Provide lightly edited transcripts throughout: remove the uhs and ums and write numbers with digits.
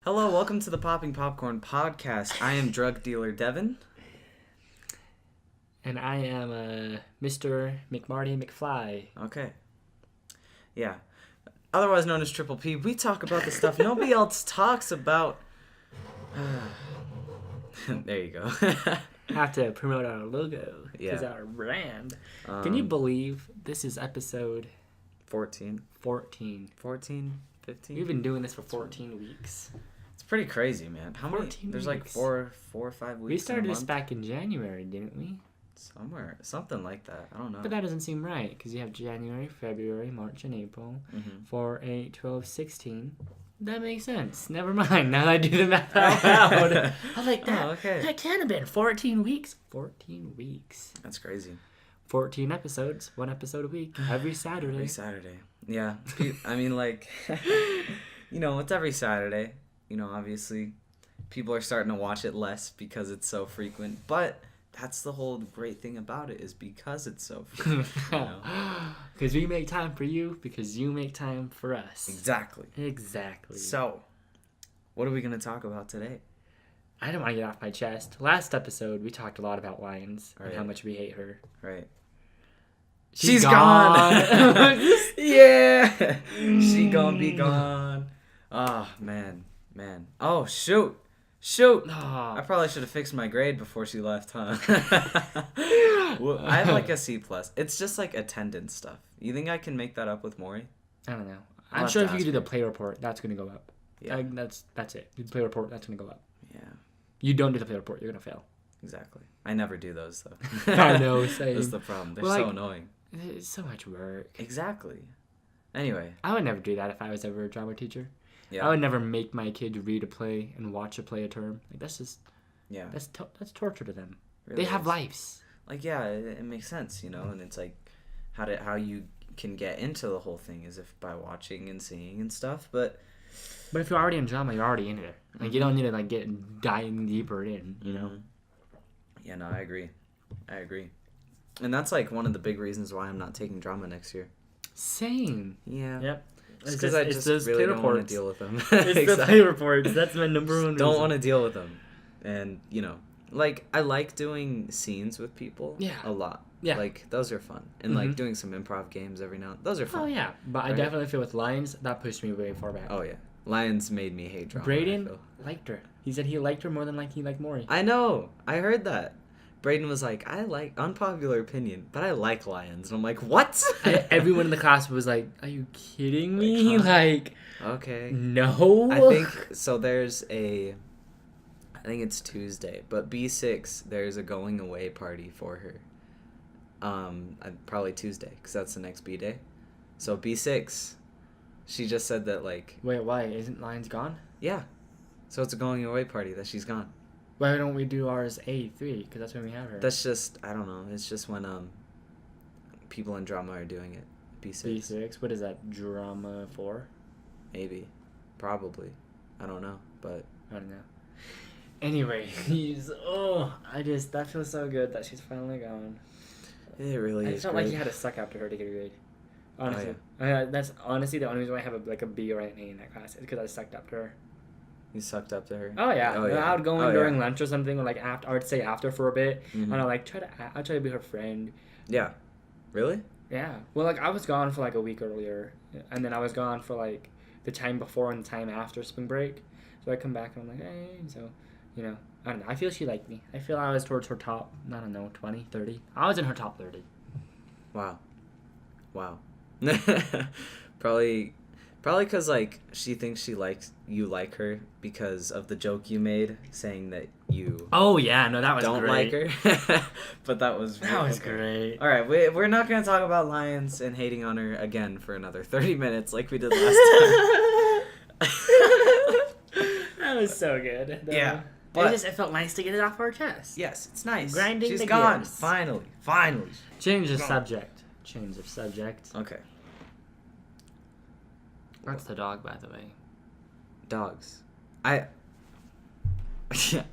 Hello, welcome to the Popping Popcorn Podcast. I am drug dealer Devin. And I am Mr. McMarty McFly. Okay. Yeah. Otherwise known as Triple P. We talk about the stuff nobody else talks about. There you go. Have to promote our logo. Because Yeah. our brand. Can you believe this is episode 14. 14? 14? 15? We've been doing this for 14 weeks. It's pretty crazy, man. How many? 14 There's like weeks. four or 5 weeks. We started in a this month? back in January, didn't we? Somewhere. Something like that. I don't know. But that doesn't seem right, because you have January, February, March, and April. 4, 8, 12, 16. That makes sense. Never mind. Now that I do the math out loud. I was like, that, Oh, okay. that can't have been 14 weeks. 14 weeks. That's crazy. 14 episodes. 1 episode a week. Every Saturday. Every Saturday. Yeah. I mean, like, it's every Saturday. Obviously, people are starting to watch it less because it's so frequent. But that's the whole great thing about it, is because it's so frequent. Because we make time for you, because you make time for us. Exactly. So, what are we going to talk about today? I don't want to get off my chest. Last episode, we talked a lot about Lions and how much we hate her. Right. She's gone. Yeah. She gonna be gone. Oh, man. Oh, shoot. I probably should have fixed my grade before she left, huh? Well, I have like a C+. It's just like attendance stuff. You think I can make that up with Maury? I don't know. I'll I'm have sure to if you ask do the her. play report, that's going to go up. Yeah. That's it. You do the play report, that's going to go up. Yeah, You don't do the play report, you're going to fail. exactly. I never do those, though. I know, same. That's the problem. They're Well, so like- annoying. It's so much work. Exactly. Anyway. I would never do that if I was ever a drama teacher. Yeah. I would never make my kid read a play and watch a play a term. Like, that's just... Yeah. That's torture to them. Really They have is. lives. Like, yeah, it makes sense, and it's like how you can get into the whole thing is if by watching and seeing and stuff, but But if you're already in drama, you're already in it. Like, you don't need to, like, get diving deeper in, you know? Yeah, no, I agree. And that's like one of the big reasons why I'm not taking drama next year. Same. Yeah. Yep. Just because I just really don't want to deal with them. It's the play reports. That's my number one Don't reason. want to deal with them. And, like, I like doing scenes with people a lot. Yeah. Like, those are fun. And, like, doing some improv games every now and then. Those are fun. Oh, yeah. But I Right? definitely feel with Lions, that pushed me way far back. Oh, yeah. Lions made me hate drama. I Braden feel. liked her. He said he liked her more than he liked Maury. I know. I heard that. Braden was like, I like, unpopular opinion, but I like lions. And I'm like, what? Everyone in the class was like, are you kidding me? Like, Okay. no. I think, so I think it's Tuesday, but B6, there's a going away party for her. Probably Tuesday, because that's the next B day. So B6, she just said that, like, Wait, why? Isn't Lions gone? yeah. So it's a going away party that she's gone. Why don't we do ours A3? Because that's when we have her. That's just, I don't know. It's just when people in drama are doing it. B6. B6. What is that? Drama 4? Maybe. Probably. I don't know. But I don't know. Anyway, that feels so good that she's finally gone. it really I is felt great. like you had to suck after her to get a grade. Honestly. Oh, That's honestly the only reason why I have a B or an A in that class is because I sucked up to her. You sucked up to her? Oh yeah. I would go in during lunch or something, or like after. I would stay after for a bit, and I like I'd try to be her friend. Yeah. Really? Yeah. Well, like I was gone for like a week earlier, and then I was gone for like the time before and the time after spring break. So I come back and I'm like, hey. So, I don't know. I feel she liked me. I feel I was towards her top. I don't know, 20, 30. I was in her top 30. Wow. Probably because, like, she thinks you like her because of the joke you made saying that you Oh yeah, no, that was don't great. like her. But that was Great. All right, we're not going to talk about Lions and hating on her again for another 30 minutes like we did last time. That was so good. though. Yeah, but- It felt nice to get it off our chest. Yes, it's nice. Grinding She's the gone. gears. Finally. Change of subject. Okay. That's the dog, by the way. Dogs. I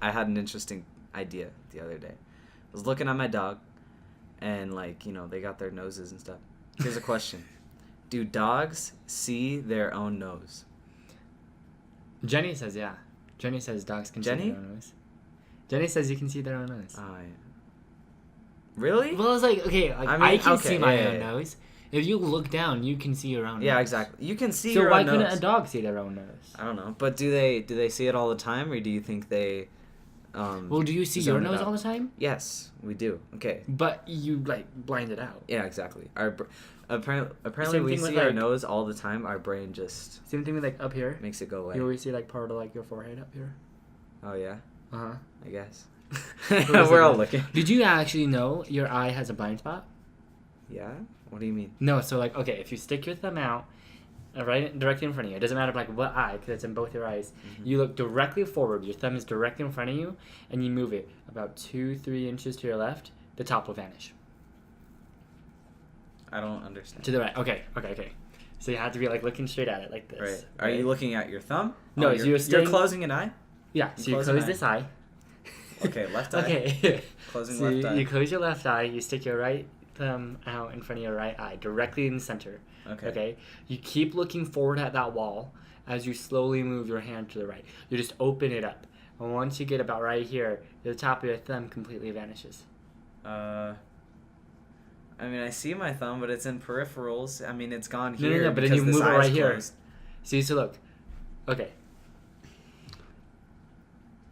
had an interesting idea the other day. I was looking at my dog, and, like, they got their noses and stuff. Here's a question. Do dogs see their own nose? Jenny says yeah. Jenny says dogs can see their own nose. Jenny says you can see their own nose. Oh, yeah. Really? Well, it's like, okay, like, I can see my own yeah. nose. If you look down, you can see your own nose. Yeah, exactly. You can see so your own nose. So why couldn't a dog see their own nose? I don't know. But do they see it all the time, or do you think they... well, do you see your nose all the time? Yes, we do. Okay. But you, like, blind it out. Yeah, exactly. Apparently we see our nose all the time. Our brain just... Same thing with, like, up here. Makes it go away. You always see, like, part of, like, your forehead up here. Oh, yeah? Uh-huh. I guess. We're all looking. Did you actually know your eye has a blind spot? Yeah? What do you mean? No, so, like, okay, if you stick your thumb out, right directly in front of you, it doesn't matter, like, what eye, because it's in both your eyes. Mm-hmm. You look directly forward, your thumb is directly in front of you, and you move it about 2-3 inches to your left, the top will vanish. I don't understand. To the right. Okay. So you have to be, like, looking straight at it, like this. Right. Are you looking at your thumb? No, you're closing an eye? Yeah, so you close this eye. Okay, left eye. Okay. Closing so left eye. You close your left eye, you stick your right thumb out in front of your right eye, directly in the center. Okay. You keep looking forward at that wall as you slowly move your hand to the right. You just open it up. And once you get about right here, the top of your thumb completely vanishes. I mean, I see my thumb, but it's in peripherals. I mean, it's gone here. No, but then you move it right here. See, so look. Okay.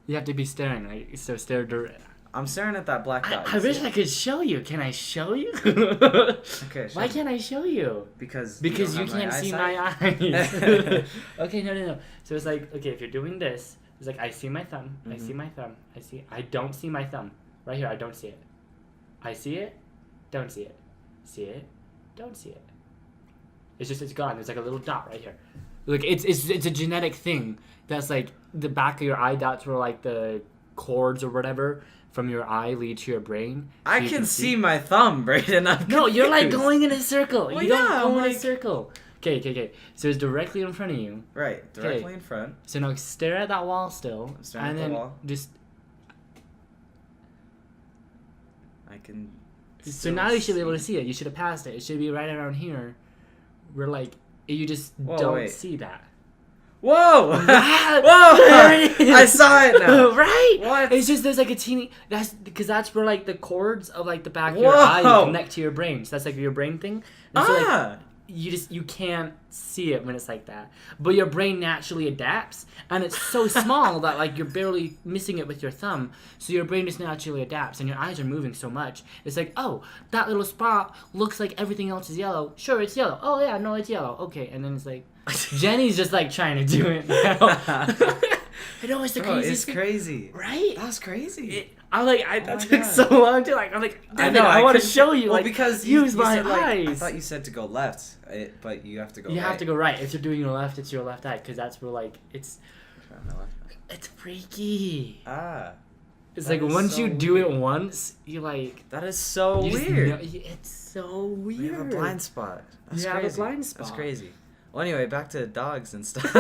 You have to be staring, like, so stare direct. I'm staring at that black dot. I wish I could show you. Can I show you? Okay. Why can't I show you? Because you can't see my eyes. Okay, no. So it's like, okay, if you're doing this, it's like, I see my thumb. Mm-hmm. I see my thumb. I don't see my thumb. Right here, I don't see it. I see it. Don't see it. See it. Don't see it. It's gone. There's like a little dot right here. Like, it's a genetic thing. That's like the back of your eye. That's where, like, the cords or whatever from your eye lead to your brain. So I can see my thumb, Brayden. No, you're, like, going in a circle. Well, you don't go in a circle. Okay. So it's directly in front of you. Right, directly in front. So now stare at that wall still. I'm staring at the wall. Just. I can. So now you should be able to see it. You should have passed it. It should be right around here. Where, like, you just don't see that. Whoa! Whoa! There it is. I saw it now. Right? What? It's just there's like a teeny. That's where, like, the cords of, like, the back of your eye connect to your brain. So that's like your brain thing. And so, like, you can't see it when it's like that. But your brain naturally adapts, and it's so small that, like, you're barely missing it with your thumb. So your brain just naturally adapts, and your eyes are moving so much. It's like, oh, that little spot looks like everything else is yellow. Sure, it's yellow. Oh yeah, no, it's yellow. Okay, and then it's like, Jenny's just, like, trying to do it now. I know, it's the craziest thing. It's crazy. Right? That's crazy. That took so long to, like, I'm like, I want to show you, like, because use my said, eyes. Like, I thought you said to go left, but you have to go right. You have to go right. If you're doing your left, it's your left eye, because that's where, like, it's freaky. It's like, once you do it once, you, like... That is so weird. It's so weird. We have a blind spot. That's crazy. Have a blind spot. That's crazy. Well, anyway, back to dogs and stuff.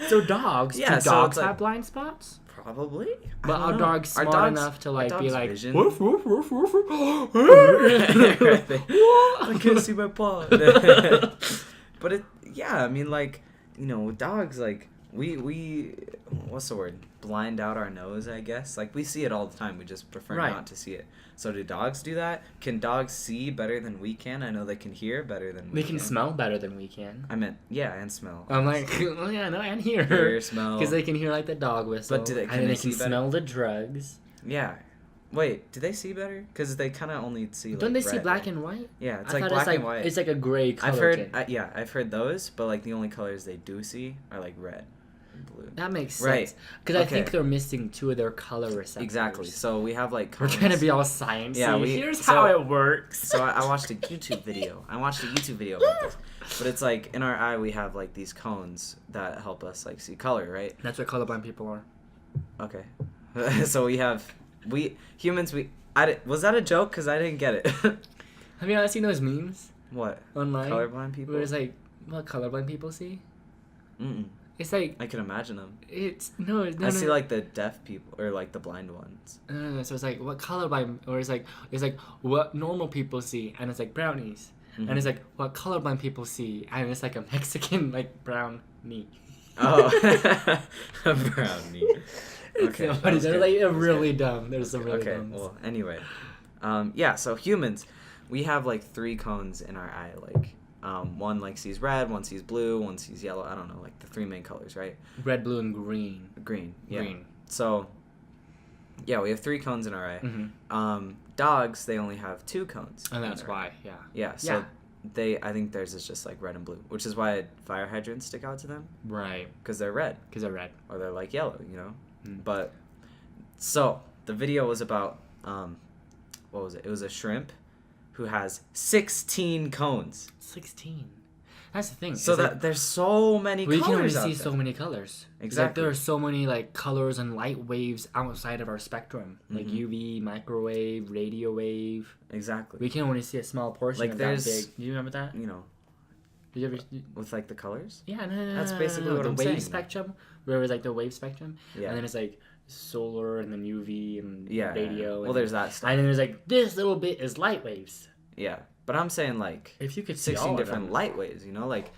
So dogs? Yeah, do dogs have blind spots? Probably. But are dogs smart enough to, like, be like... Woof, woof, woof, woof, woof. I can't see my paw. But I mean, like, you know, dogs, like, we what's the word? Blind out our nose, I guess. Like, we see it all the time. We just prefer not to see it. So do dogs do that? Can dogs see better than we can? I know they can hear better than we can. They can smell better than we can. I meant, yeah, and smell. I'm like, oh yeah, no, and hear. Hear, smell. Because they can hear, like, the dog whistle. But they can see better? Smell the drugs. Yeah. Wait, do they see better? Because they kind of only see, like, don't they red, see black and white? Yeah, it's like black and white. It's like a gray color. I've heard those, but, like, the only colors they do see are, like, red and blue. That makes sense. Because I think they're missing 2 of their color receptors. Exactly. So we have, like, cones. We're trying to be all sciencey. Yeah, here's how it works. So I watched a YouTube video. about this. But it's like, in our eye, we have, like, these cones that help us, like, see color, right? That's what colorblind people are. Okay. So humans, was that a joke? Because I didn't get it. Have you not seen those memes? What? Online? Colorblind people? Where it's like, what colorblind people see? Mm-mm. It's like... I can imagine them. I see, like, the deaf people, or, like, the blind ones. No. So it's like, what colorblind... Or it's like, what normal people see, and it's like brownies. Mm-hmm. And it's like, what colorblind people see, and it's like a Mexican, like, brownie. Oh, a brownie. Okay, So funny. They're like really dumb. They're some really okay. dumb. Well, anyway, yeah. So humans, we have like 3 cones in our eye. Like, one like sees red, one sees blue, one sees yellow. I don't know, like the 3 main colors, right? Red, blue, and green. Green. Yeah. Green. So, yeah, we have 3 cones in our eye. Mm-hmm. Dogs, they only have 2 cones. And that's why. Yeah. Yeah. So I think theirs is just like red and blue, which is why fire hydrants stick out to them. Right. Because they're red. Because they're red. Or they're like yellow, you know. Mm. But so the video was about what was it? It was a shrimp who has 16 cones. 16. That's the thing. So that there's so many we colors can only out see there. so many colors. Exactly. Like, there are so many like colors and light waves outside of our spectrum, like UV, microwave, radio wave. Exactly. We can only see a small portion Like, of there's, that big. Do you remember that? You know, Did you ever? with like the colors. Yeah, no. That's basically what the I'm wave saying. spectrum, where it was like the wave spectrum, Yeah. and then it's like solar and then UV and Yeah. radio. Well, and, there's that stuff. and then there's like this little bit is light waves. Yeah. But I'm saying like If you could see 16 all different of them. light waves, you know, like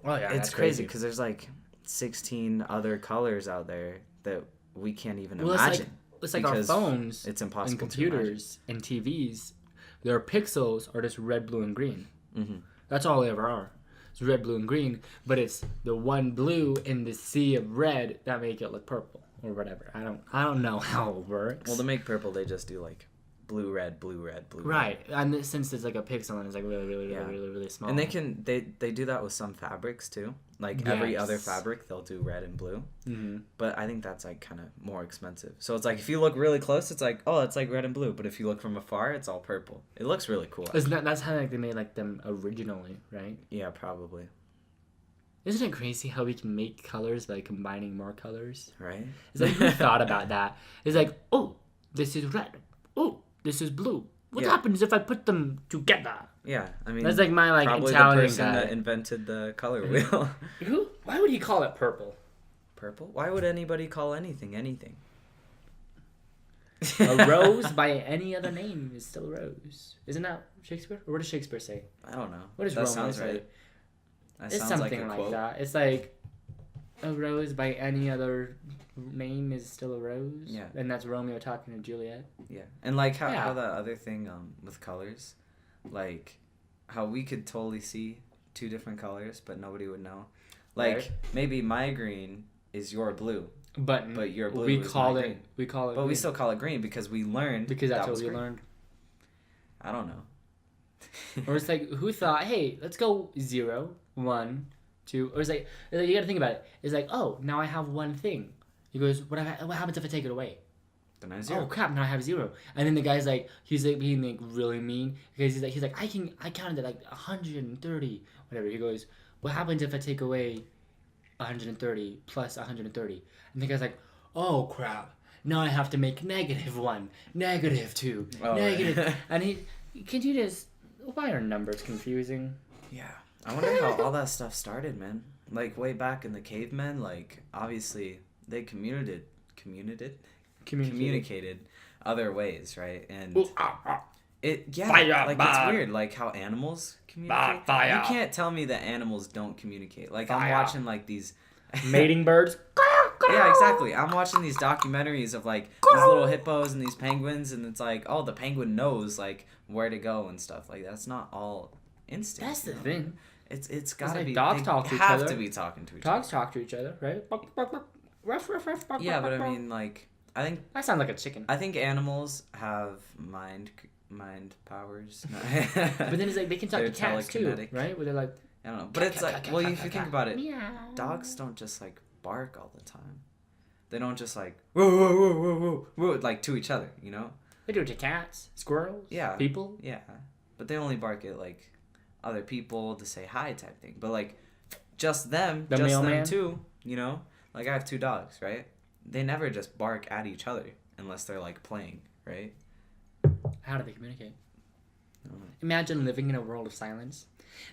Oh yeah, it's crazy because there's like 16 other colors out there that we can't even imagine. It's like our because phones it's and impossible computers and TVs. Their pixels are just red, blue, and green. Mm-hmm. That's all they ever are. It's red, blue, and green, but it's the one blue in the sea of red that make it look purple or whatever. I don't know how it works. Well, to make purple, they just do like blue, red, blue, red, blue. Right, Red. and since it's like a pixel and it's like really small. And they do that with some fabrics too. Like every other Yes. fabric, they'll do red and blue. Mm-hmm. But I think that's like kind of more expensive. So it's like if you look really close, it's like, oh, it's like red and blue. But if you look from afar, it's all purple. It looks really cool. That's how like they made like them originally, right? Yeah, probably. Isn't it crazy how we can make colors by combining more colors? Right? It's like, who thought about that? It's like, oh, this is red. Oh, this is blue. What happens if I put them together? Yeah, I mean, That's like my like probably Italian the person guy. that invented the color wheel. Who? Why would he call it purple? Purple? Why would anybody call anything anything? A rose by any other name is still a rose. Isn't that Shakespeare? Or what does Shakespeare say? I don't know. What does that Romeo sounds say? right. That It's sounds something like, a like quote. that. It's like a rose by any other name is still a rose. Yeah. And that's Romeo talking to Juliet. Yeah, and like how Yeah. that other thing with colors, like how we could totally see 2 different colors, but nobody would know. Like Right. maybe my green is your blue, But your blue we is call my it green. we call it But we green. still call it green because we learned because that's that what was we green. learned. I don't know. Or it's like, who thought, hey, let's go 0, 1, 2. Or it's like you gotta think about it. It's like, oh, now I have one thing. He goes, what happens if I take it away? Then I have Oh 0. crap! Now I have 0. And then the guy's like, he's like being like really mean because he's like, I counted like 130, whatever. He goes, what happens if I take away 130 plus 130? And the guy's like, oh crap! Now I have to make -1, -2, Oh, negative. right. And can you just? Why are numbers confusing? Yeah, I wonder how all that stuff started, man. Like way back in the cavemen, like obviously they communicated other ways, right? And Fire, like bah. it's weird, like how animals communicate. Fire. You can't tell me that animals don't communicate. Like I'm Fire. watching like these Mating birds. Yeah, exactly. I'm watching these documentaries of like these little hippos and these penguins, and it's like, oh, the penguin knows like where to go and stuff. Like that's not all instinct. That's the you know? thing. It's gotta like be. dogs they talk to each have other. to be talking to each Dogs talk to each other, right? Ruff, ruff, ruff, other. Yeah, but I mean, like, I think that sounds like a chicken. animals have mind powers. But then it's like they can talk to They're cats too, telekinetic. right? Where they're like, I don't know, but it's like, well, if you think about it, meow. dogs don't just like bark all the time. They don't just like whoa whoa whoa whoa whoa whoa like to each other, you know? They do it to cats, squirrels, Yeah. people. Yeah, but they only bark at like other people to say hi type thing. But like just them, The just mailman? them too, you know? Like I have 2 dogs, right? They never just bark at each other unless they're like playing, right? How do they communicate? I don't know. Imagine living in a world of silence.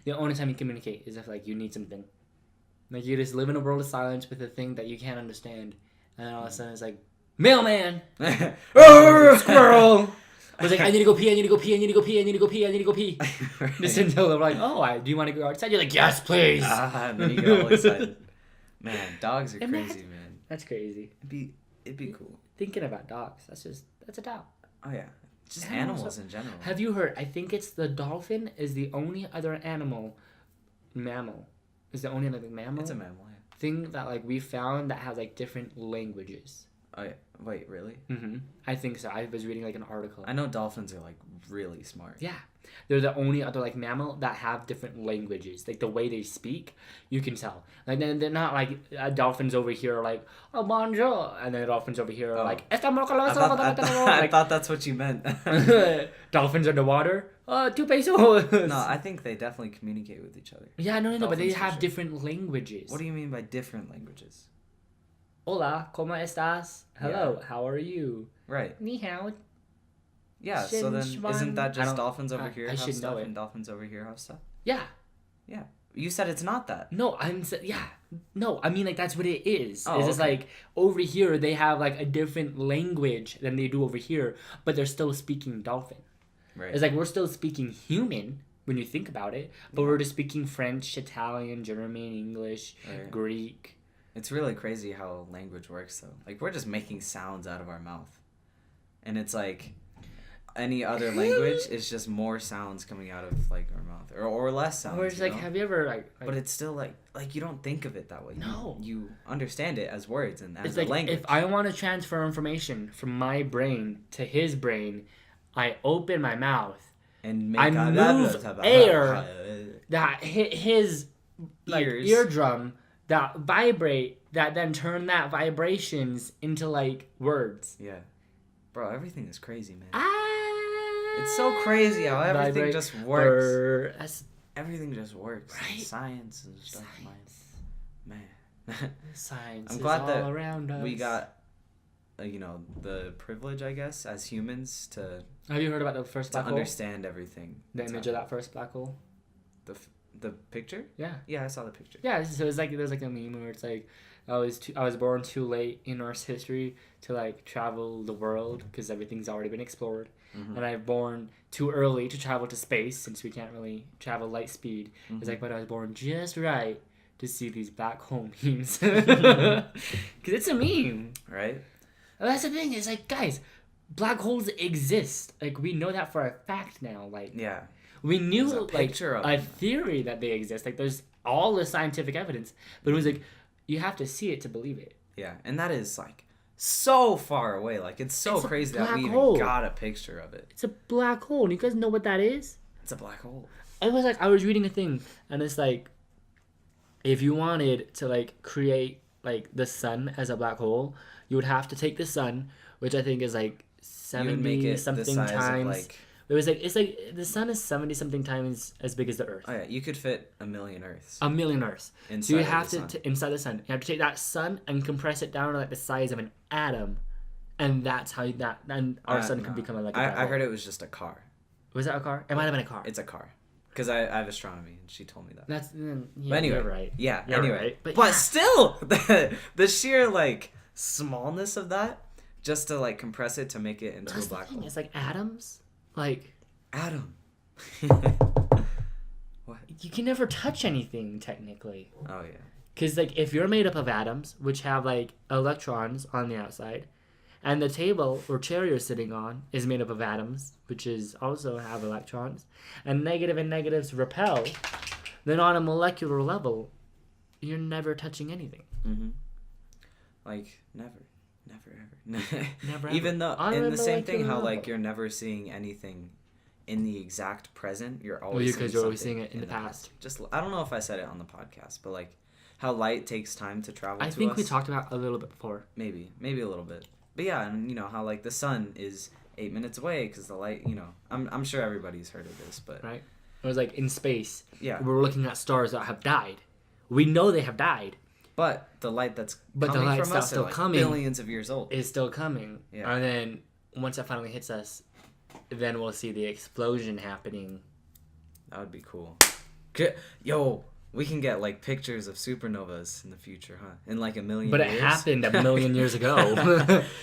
The only time you communicate is if like you need something. Like you just live in a world of silence with a thing that you can't understand, and then all of a sudden it's like, mailman, squirrel. I was like, I need to go pee. I need to go pee. I need to go pee. I need to go pee. I need to go pee. Right. Just until they're like, oh, do you want to go outside? You're like, yes, please. And then you get all excited. Man, dogs are Imagine- crazy, man. That's crazy. It'd be cool. Thinking about dogs, that's a dog. Oh yeah, just Animals animals in general. Have you heard? I think it's the dolphin is the only other mammal. Is the only other mammal. It's a mammal. Yeah. Thing that like we found that has like different languages. Oh yeah. Wait, really? Mm-hmm. I think so. I was reading like an article. I know dolphins are like really smart. Yeah, they're the only other like mammal that have different languages. Like the way they speak, you can tell. Like they're not like dolphins over here are like oh bonjour, and then dolphins over here are like I like, thought that's what you meant. dolphins underwater. 2 pesos. No, I think they definitely communicate with each other. Yeah, no, but they Dolphins for have sure. different languages. What do you mean by different languages? Hola, ¿cómo estás? Hello, Yeah. how are you? Right. Ni hao. Yeah. So then, isn't that I just don't- dolphins over I- here I have should stuff know it. and dolphins over here have stuff? Yeah. Yeah. You said it's not that. No, yeah. No, I mean like that's what it is. Oh, It's just okay. like over here they have like a different language than they do over here, but they're still speaking dolphin. Right. It's like we're still speaking human when you think about it, but we're just speaking French, Italian, German, English, Right. Greek. It's really crazy how language works, though. Like, we're just making sounds out of our mouth. And it's like any other language is just more sounds coming out of, like, our mouth. Or less sounds, Or it's like, know? have you ever like But it's still, like, you don't think of it that way. No. You understand it as words and as it's a like language. if I want to transfer information from my brain to his brain, I open my mouth. And I move air that hit his like Ears. eardrum that vibrate that then turn that vibrations into like words. Yeah. Bro, everything is crazy, man. Ah, It's so crazy how everything vibrate, just works. That's Everything just works. Right? Science and stuff, science. man. Science I'm is glad all that around us. we got, the privilege, I guess, as humans to Have you heard about the first black hole? understand everything. The that's image of happening. that first black hole? The picture? Yeah. Yeah, I saw the picture. Yeah, so it's like there's like a meme where it's like I was born too late in Earth's history to like travel the world because everything's already been explored, and I was born too early to travel to space since we can't really travel light speed. It's like, but I was born just right to see these black hole memes because it's a meme. Right? And that's the thing. It's like, guys, black holes exist. Like we know that for a fact now. Like Yeah. we knew There's a like picture of a them. theory that they exist. Like there's all the scientific evidence, but it was like you have to see it to believe it. Yeah, and that is like so far away. Like it's so It's a crazy that we black even hole. got a picture of it. It's a black hole. And you guys know what that is? It's a black hole. It was like I was reading a thing, and it's like if you wanted to like create like the sun as a black hole, you would have to take the sun, which I think is like You would make 70 it the something size times. of like. It was like it's like the sun is 70 something times as big as the Earth. Oh yeah, you could fit 1,000,000 Earths A million Earths. inside So you of have the to sun. inside the sun. You have to take that sun and compress it down to like the size of an atom, and that's how then our sun can no. become like a black I hole. heard it was just a car. Was that a car? It might have been a car. It's a car. Because I have astronomy and she told me that. That's yeah, But anyway, you're right. Yeah, You're anyway. right. But, yeah. still, the sheer, like, smallness of that, just to, like, compress it to make it into That's a the black thing. hole. It's like atoms. Like Atom. What? you can never touch anything technically, Oh, yeah. because like if you're made up of atoms, which have like electrons on the outside, and the table or chair you're sitting on is made up of atoms, which is also have electrons, and negatives repel, then on a molecular level, you're never touching anything. Mm-hmm. Like, never, ever. Never, Even though, On in a the same thing, how, molecular like, level. you're never seeing anything in the exact present. You're Well, always because seeing you're always something seeing it in the past. Just, I don't know if I said it on the podcast, but, like, how light takes time to travel I to think us. we talked about it a little bit before. Maybe a little bit. But yeah, and you know how like the sun is 8 minutes away because the light. You know, I'm sure everybody's heard of this, but Right? It was like in space. yeah. We're looking at stars that have died. We know they have died. But the light that's But the coming light from that's us still are like coming billions of years old. Is still coming. Yeah. And then once it finally hits us, then we'll see the explosion happening. That would be cool. Yo, we can get like pictures of supernovas in the future, huh? In like a million But years. it happened a million years ago.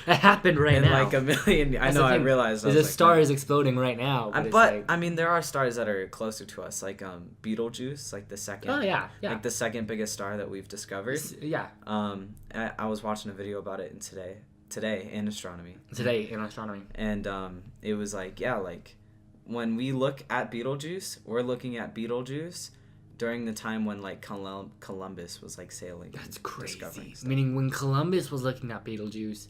It happened right now. In like a million. I know. I realized. The star is exploding right now. But I mean, there are stars that are closer to us, like Betelgeuse, like the second. Oh yeah. Like the second biggest star that we've discovered. Yeah. I was watching a video about it today in astronomy. And it was like, yeah, like when we look at Betelgeuse, we're looking at Betelgeuse during the time when like Columbus was like sailing. That's crazy. Meaning when Columbus was looking at Betelgeuse,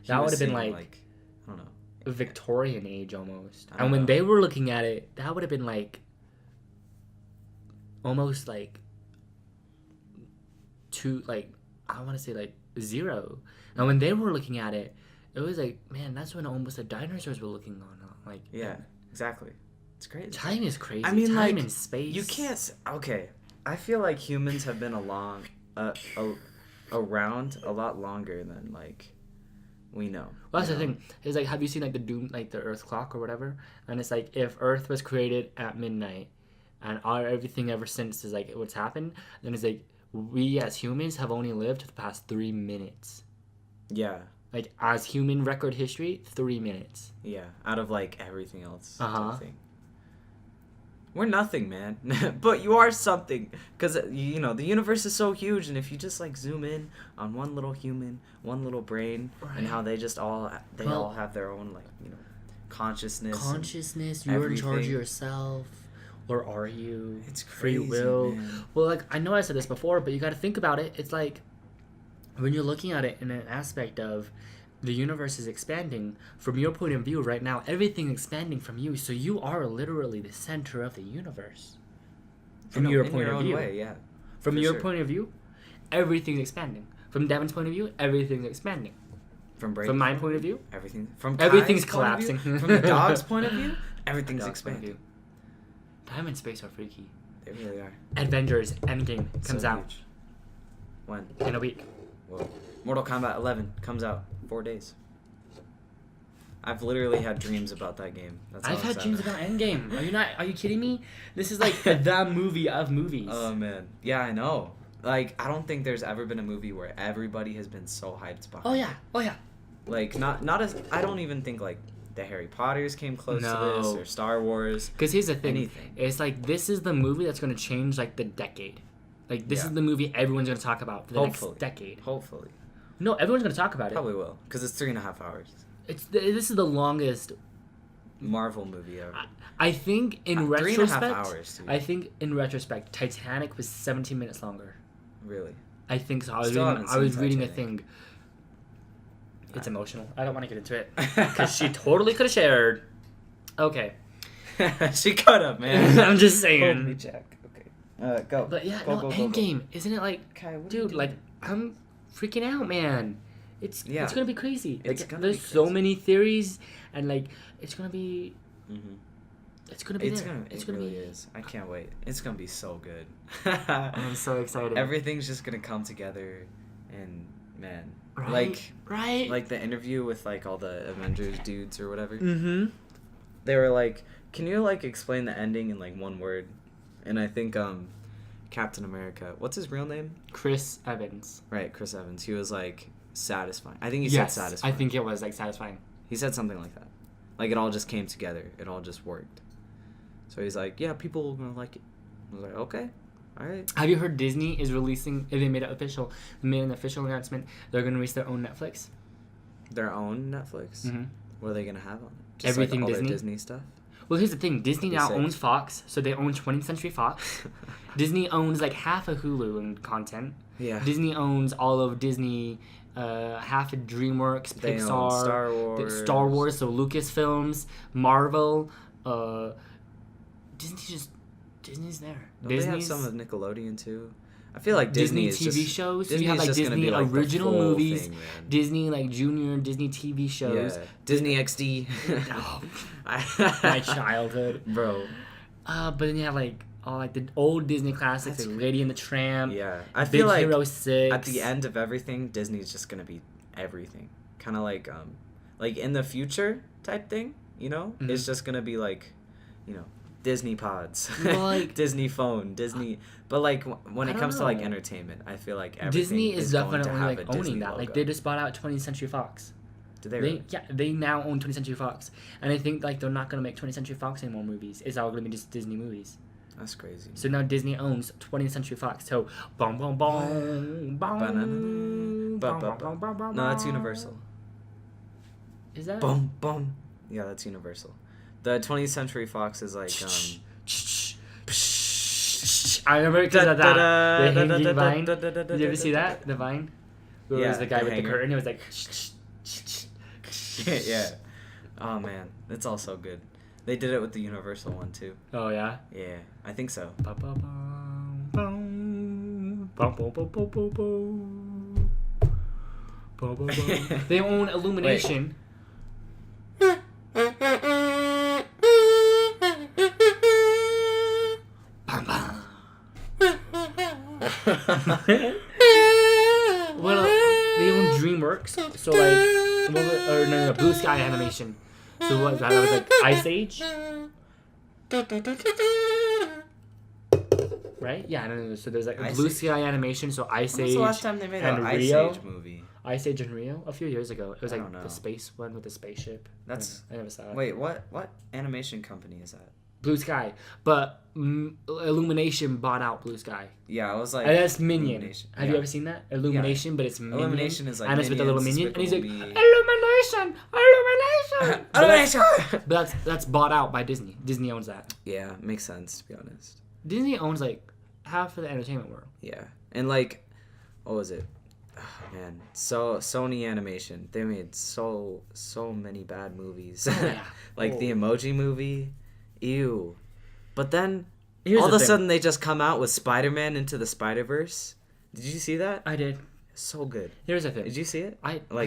that would have been like I don't know, a Victorian age almost. And when they were looking at it, that would have been like almost like I want to say like 0. And when they were looking at it, it was like, man, that's when almost the dinosaurs were looking on. Like, yeah, exactly. It's crazy. Time is crazy. I mean, time like, and space. You can't. Okay, I feel like humans have been around a lot longer than like we know. Well, that's the thing. It's like, have you seen like the Earth clock or whatever? And it's like, if Earth was created at midnight, and everything ever since is like what's happened, then it's like we as humans have only lived the past 3 minutes. Yeah. Like as human record history, 3 minutes. Yeah, out of like everything else. Thing. We're nothing, man. But you are something. Because, you know, the universe is so huge. And if you just, like, zoom in on one little human, one little brain, and how they just all have their own, like, you know, consciousness. You're in charge of yourself. Or are you? It's crazy, free will. Man. Well, like, I know I said this before, but you got to think about it. It's like, when you're looking at it in an aspect of the universe is expanding, from your point of view right now, everything's expanding from you, so you are literally the center of the universe. From your point of view. Way, yeah. From your point of view, everything's expanding. From Devin's point of view, everything's expanding. From my point of view, everything's collapsing. From the dog's point of view, everything's expanding. Time and space are freaky. They really are. Avengers Endgame comes out. Huge. When? In a week. Whoa. Mortal Kombat 11 comes out 4 days. I've literally had dreams about that game. I've had dreams about Endgame. Are you kidding me? This is like the movie of movies. Oh man. Yeah, I know. Like, I don't think there's ever been a movie where everybody has been so hyped behind. Oh yeah. Like not as I don't even think like the Harry Potters came close to this, or Star Wars. Because here's the thing. It's like, this is the movie that's going to change like the decade. Like, this is the movie everyone's going to talk about for the next decade. Hopefully. No, everyone's going to talk about it. Probably will, because it's 3.5 hours. This is the longest Marvel movie ever. I think in retrospect, 3.5 hours, dude. I think in retrospect, Titanic was 17 minutes longer. Really? I think so. I was reading a thing. It's emotional. I don't want to get into it because she totally could have shared. Okay. She could have, man. I'm just saying. Let me check. Okay. Go. But yeah, go, Endgame. Isn't it like, Kai, dude? Like, I'm freaking out, man. It's gonna be crazy. Like, there's so many theories, and like, it's gonna be. Mm-hmm. It's gonna be. It really is. I can't wait. It's gonna be so good. I'm so excited. Everything's just gonna come together, and man, right. like the interview with like all the Avengers dudes or whatever. Mm-hmm. They were like, "Can you like explain the ending in like one word?" And I think Captain America, what's his real name? Chris Evans. Right, Chris Evans. He was like satisfying. I think he said satisfying. I think it was like satisfying. He said something like that. Like, it all just came together. It all just worked. So he's like, yeah, people are gonna like it. I was like, okay, all right. Have you heard Disney is releasing? They made it official. They made an official announcement. They're gonna release their own Netflix. Their own Netflix. Mm-hmm. What are they gonna have on it? Just everything like all Disney. Their Disney stuff. Well, here's the thing. Disney now owns Fox, so they own 20th Century Fox. Disney owns like half of Hulu and content. Yeah. Disney owns all of Disney, half of DreamWorks, they Pixar, own Star Wars, so Lucasfilms, Marvel. Disney's there. They have some of Nickelodeon too. I feel like Disney is TV just, shows. Disney you have like Disney like original movies, thing, Disney like junior Disney TV shows. Yeah. Disney XD. Oh, my childhood, bro. But then you have like all like the old Disney classics, like Lady and the Tramp. Yeah, I Big feel like Hero 6. at the end of everything, Disney's just gonna be everything. Kind of like in the future type thing. You know, Mm-hmm. it's just gonna be like, you know, Disney pods, Well, like, Disney phone, Disney. But like when I it don't comes to like know. entertainment, I feel like everything Disney is going to definitely have like a Disney owning that. logo. Like they just bought out 20th Century Fox. Did they? Really? Yeah, they now own 20th Century Fox, and I think like they're not gonna make 20th Century Fox anymore movies. It's all gonna be just Disney movies. That's crazy. So now Disney owns 20th Century Fox. So boom, boom, boom, boom. No, that's Universal. Is that? Boom, boom. Yeah, that's Universal. The 20th Century Fox is like I remember because of that. The hanging vine. Did you ever see that? The vine? Where it was the guy with the curtain. It was like. Yeah. Oh man, it's all so good. They did it with the Universal one too. Oh yeah. Yeah, I think so. They own Illumination. Well, they own DreamWorks, so like, no, Blue Sky Animation. So what? That was like Ice Age, right? Yeah, no. So there's like Blue Sky Animation, so Ice Age. When was the last time they made an Ice Age movie? Ice Age and Rio, a few years ago. It was like the space one with the spaceship. I never saw it. Wait, what animation company is that? Blue Sky, but Illumination bought out Blue Sky. Yeah, I was like. And that's Minion. Have you ever seen that? Illumination, but it's Minion. Illumination is like. And it's with the little minion, and he's like, Illumination. But that's bought out by Disney. Disney owns that. Yeah, makes sense to be honest. Disney owns like half of the entertainment world. Yeah, and like, what was it? Oh, man, so Sony Animation, they made so many bad movies. Oh, yeah. Like the Emoji Movie. Ew. But then Here's all the of a thing. sudden they just come out with Spider-Man Into the Spider-Verse. Did you see that? I did. So good. Here's the thing. Did you see it?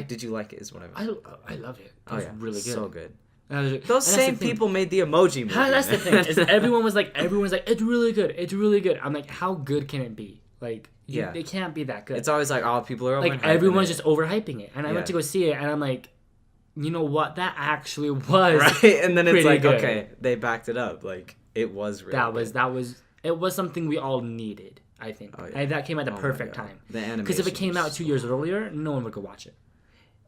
Did you like it? Is what I mean. I loved it. It Oh was yeah, really good. so good. Those Those same people made the Emoji Movie. That's the thing. Is everyone's like, it's really good. It's really good. I'm like, how good can it be? Like, it can't be that good. It's always like, oh, people are like everyone's just overhyping it, and I went to go see it, and I'm like, you know what? That actually was right. And then it's like, good. Okay, they backed it up. Like it was really. It was something we all needed. I think. Oh, yeah. And that came at the perfect time. The animation. Because if it came out 2 years earlier, no one would go watch it.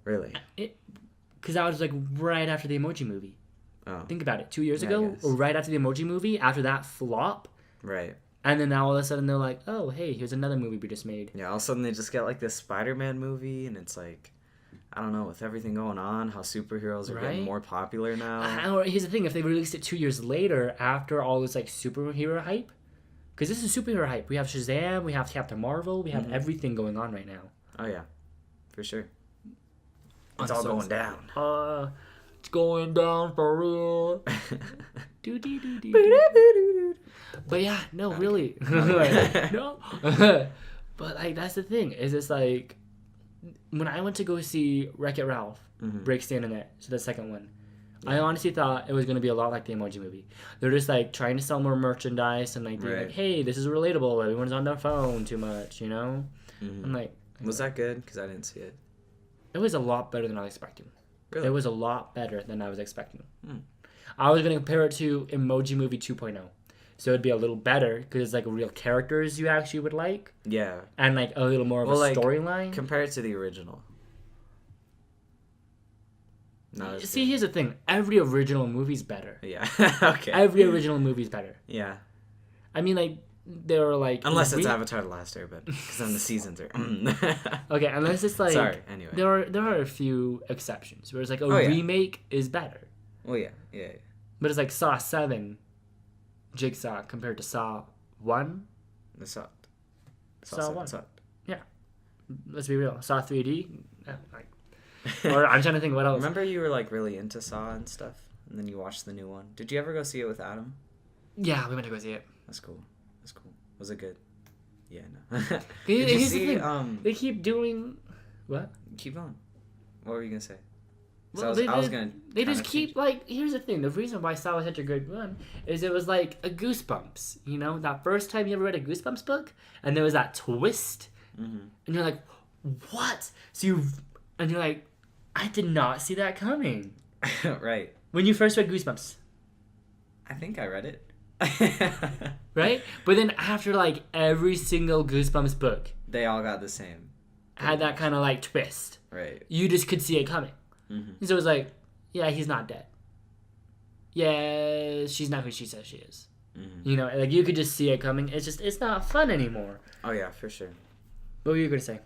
Really? Because that was like right after the Emoji Movie. Oh. Think about it. 2 years ago, or right after the Emoji Movie, after that flop. Right. And then now all of a sudden they're like, oh, hey, here's another movie we just made. Yeah, all of a sudden they just get like this Spider-Man movie, and it's like, I don't know, with everything going on, how superheroes are getting more popular now. Here's the thing, if they released it 2 years later, after all this like superhero hype, because this is superhero hype. We have Shazam, we have Captain Marvel, we have everything going on right now. Oh yeah, for sure. It's all going down. It's going down for real. But yeah, no, really. No. But like that's the thing. Is it's like when I went to go see Wreck-It Ralph, Breaks the Internet, so the second one, I honestly thought it was gonna be a lot like the Emoji Movie. They're just like trying to sell more merchandise and like being like, hey, this is relatable. Everyone's on their phone too much, you know. I'm like, was that good? Because I didn't see it. It was a lot better than I was expecting. Really? It was a lot better than I was expecting. I was gonna compare it to Emoji Movie 2.0. So it'd be a little better because it's like real characters you actually would like. Yeah. And like a little more of a storyline. Compare it to the original. No, see, here's the thing. Every original movie's better. Yeah. Okay. Every original movie's better. Yeah. I mean, like, there are like... Unless it's Avatar The Last Airbender. Because then the seasons are... Okay, unless it's like... Sorry, anyway. There are a few exceptions where it's like a remake is better. Oh, yeah. Yeah. But it's like Saw 7... Jigsaw compared to Saw 1. It sucked. Saw 1. Sucked. Yeah. Let's be real. Saw 3D. Or I'm trying to think what else. Remember you were like really into Saw and stuff, and then you watched the new one. Did you ever go see it with Adam? Yeah, we went to go see it. That's cool. Was it good? Yeah, no. Did you see? They keep doing what? Keep on. What were you gonna say? Well, they just keep like. Here's the thing. The reason why Saw was such a good one is it was like a Goosebumps. You know, that first time you ever read a Goosebumps book, and there was that twist, and you're like, "What?" And you're like, "I did not see that coming." Right. When you first read Goosebumps, I think I read it. Right? But then after like every single Goosebumps book They all got the same. had that kind of like twist. Right. You just could see it coming. Mm-hmm. So it was like, yeah, he's not dead. Yeah, she's not who she says she is. Mm-hmm. You know, like you could just see it coming. It's just, it's not fun anymore. Oh yeah, for sure. What were you going to say?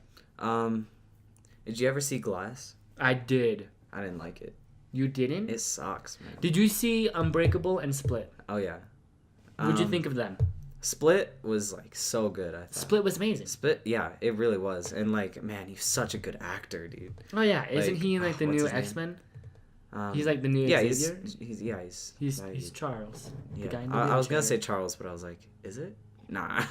Did you ever see Glass? I did. I didn't like it. You didn't? It sucks, man. Did you see Unbreakable and Split? Oh yeah. What'd you think of them? Split was like so good. I thought. Split was amazing. Split, yeah, it really was. And like, man, he's such a good actor, dude. Oh yeah, isn't Like, he in like the what's new his name? X-Men? He's like the new Yeah, Xavier. he's Charles. Yeah. The guy in the I was gonna wheelchair. say Charles, but I was like, is it? Nah.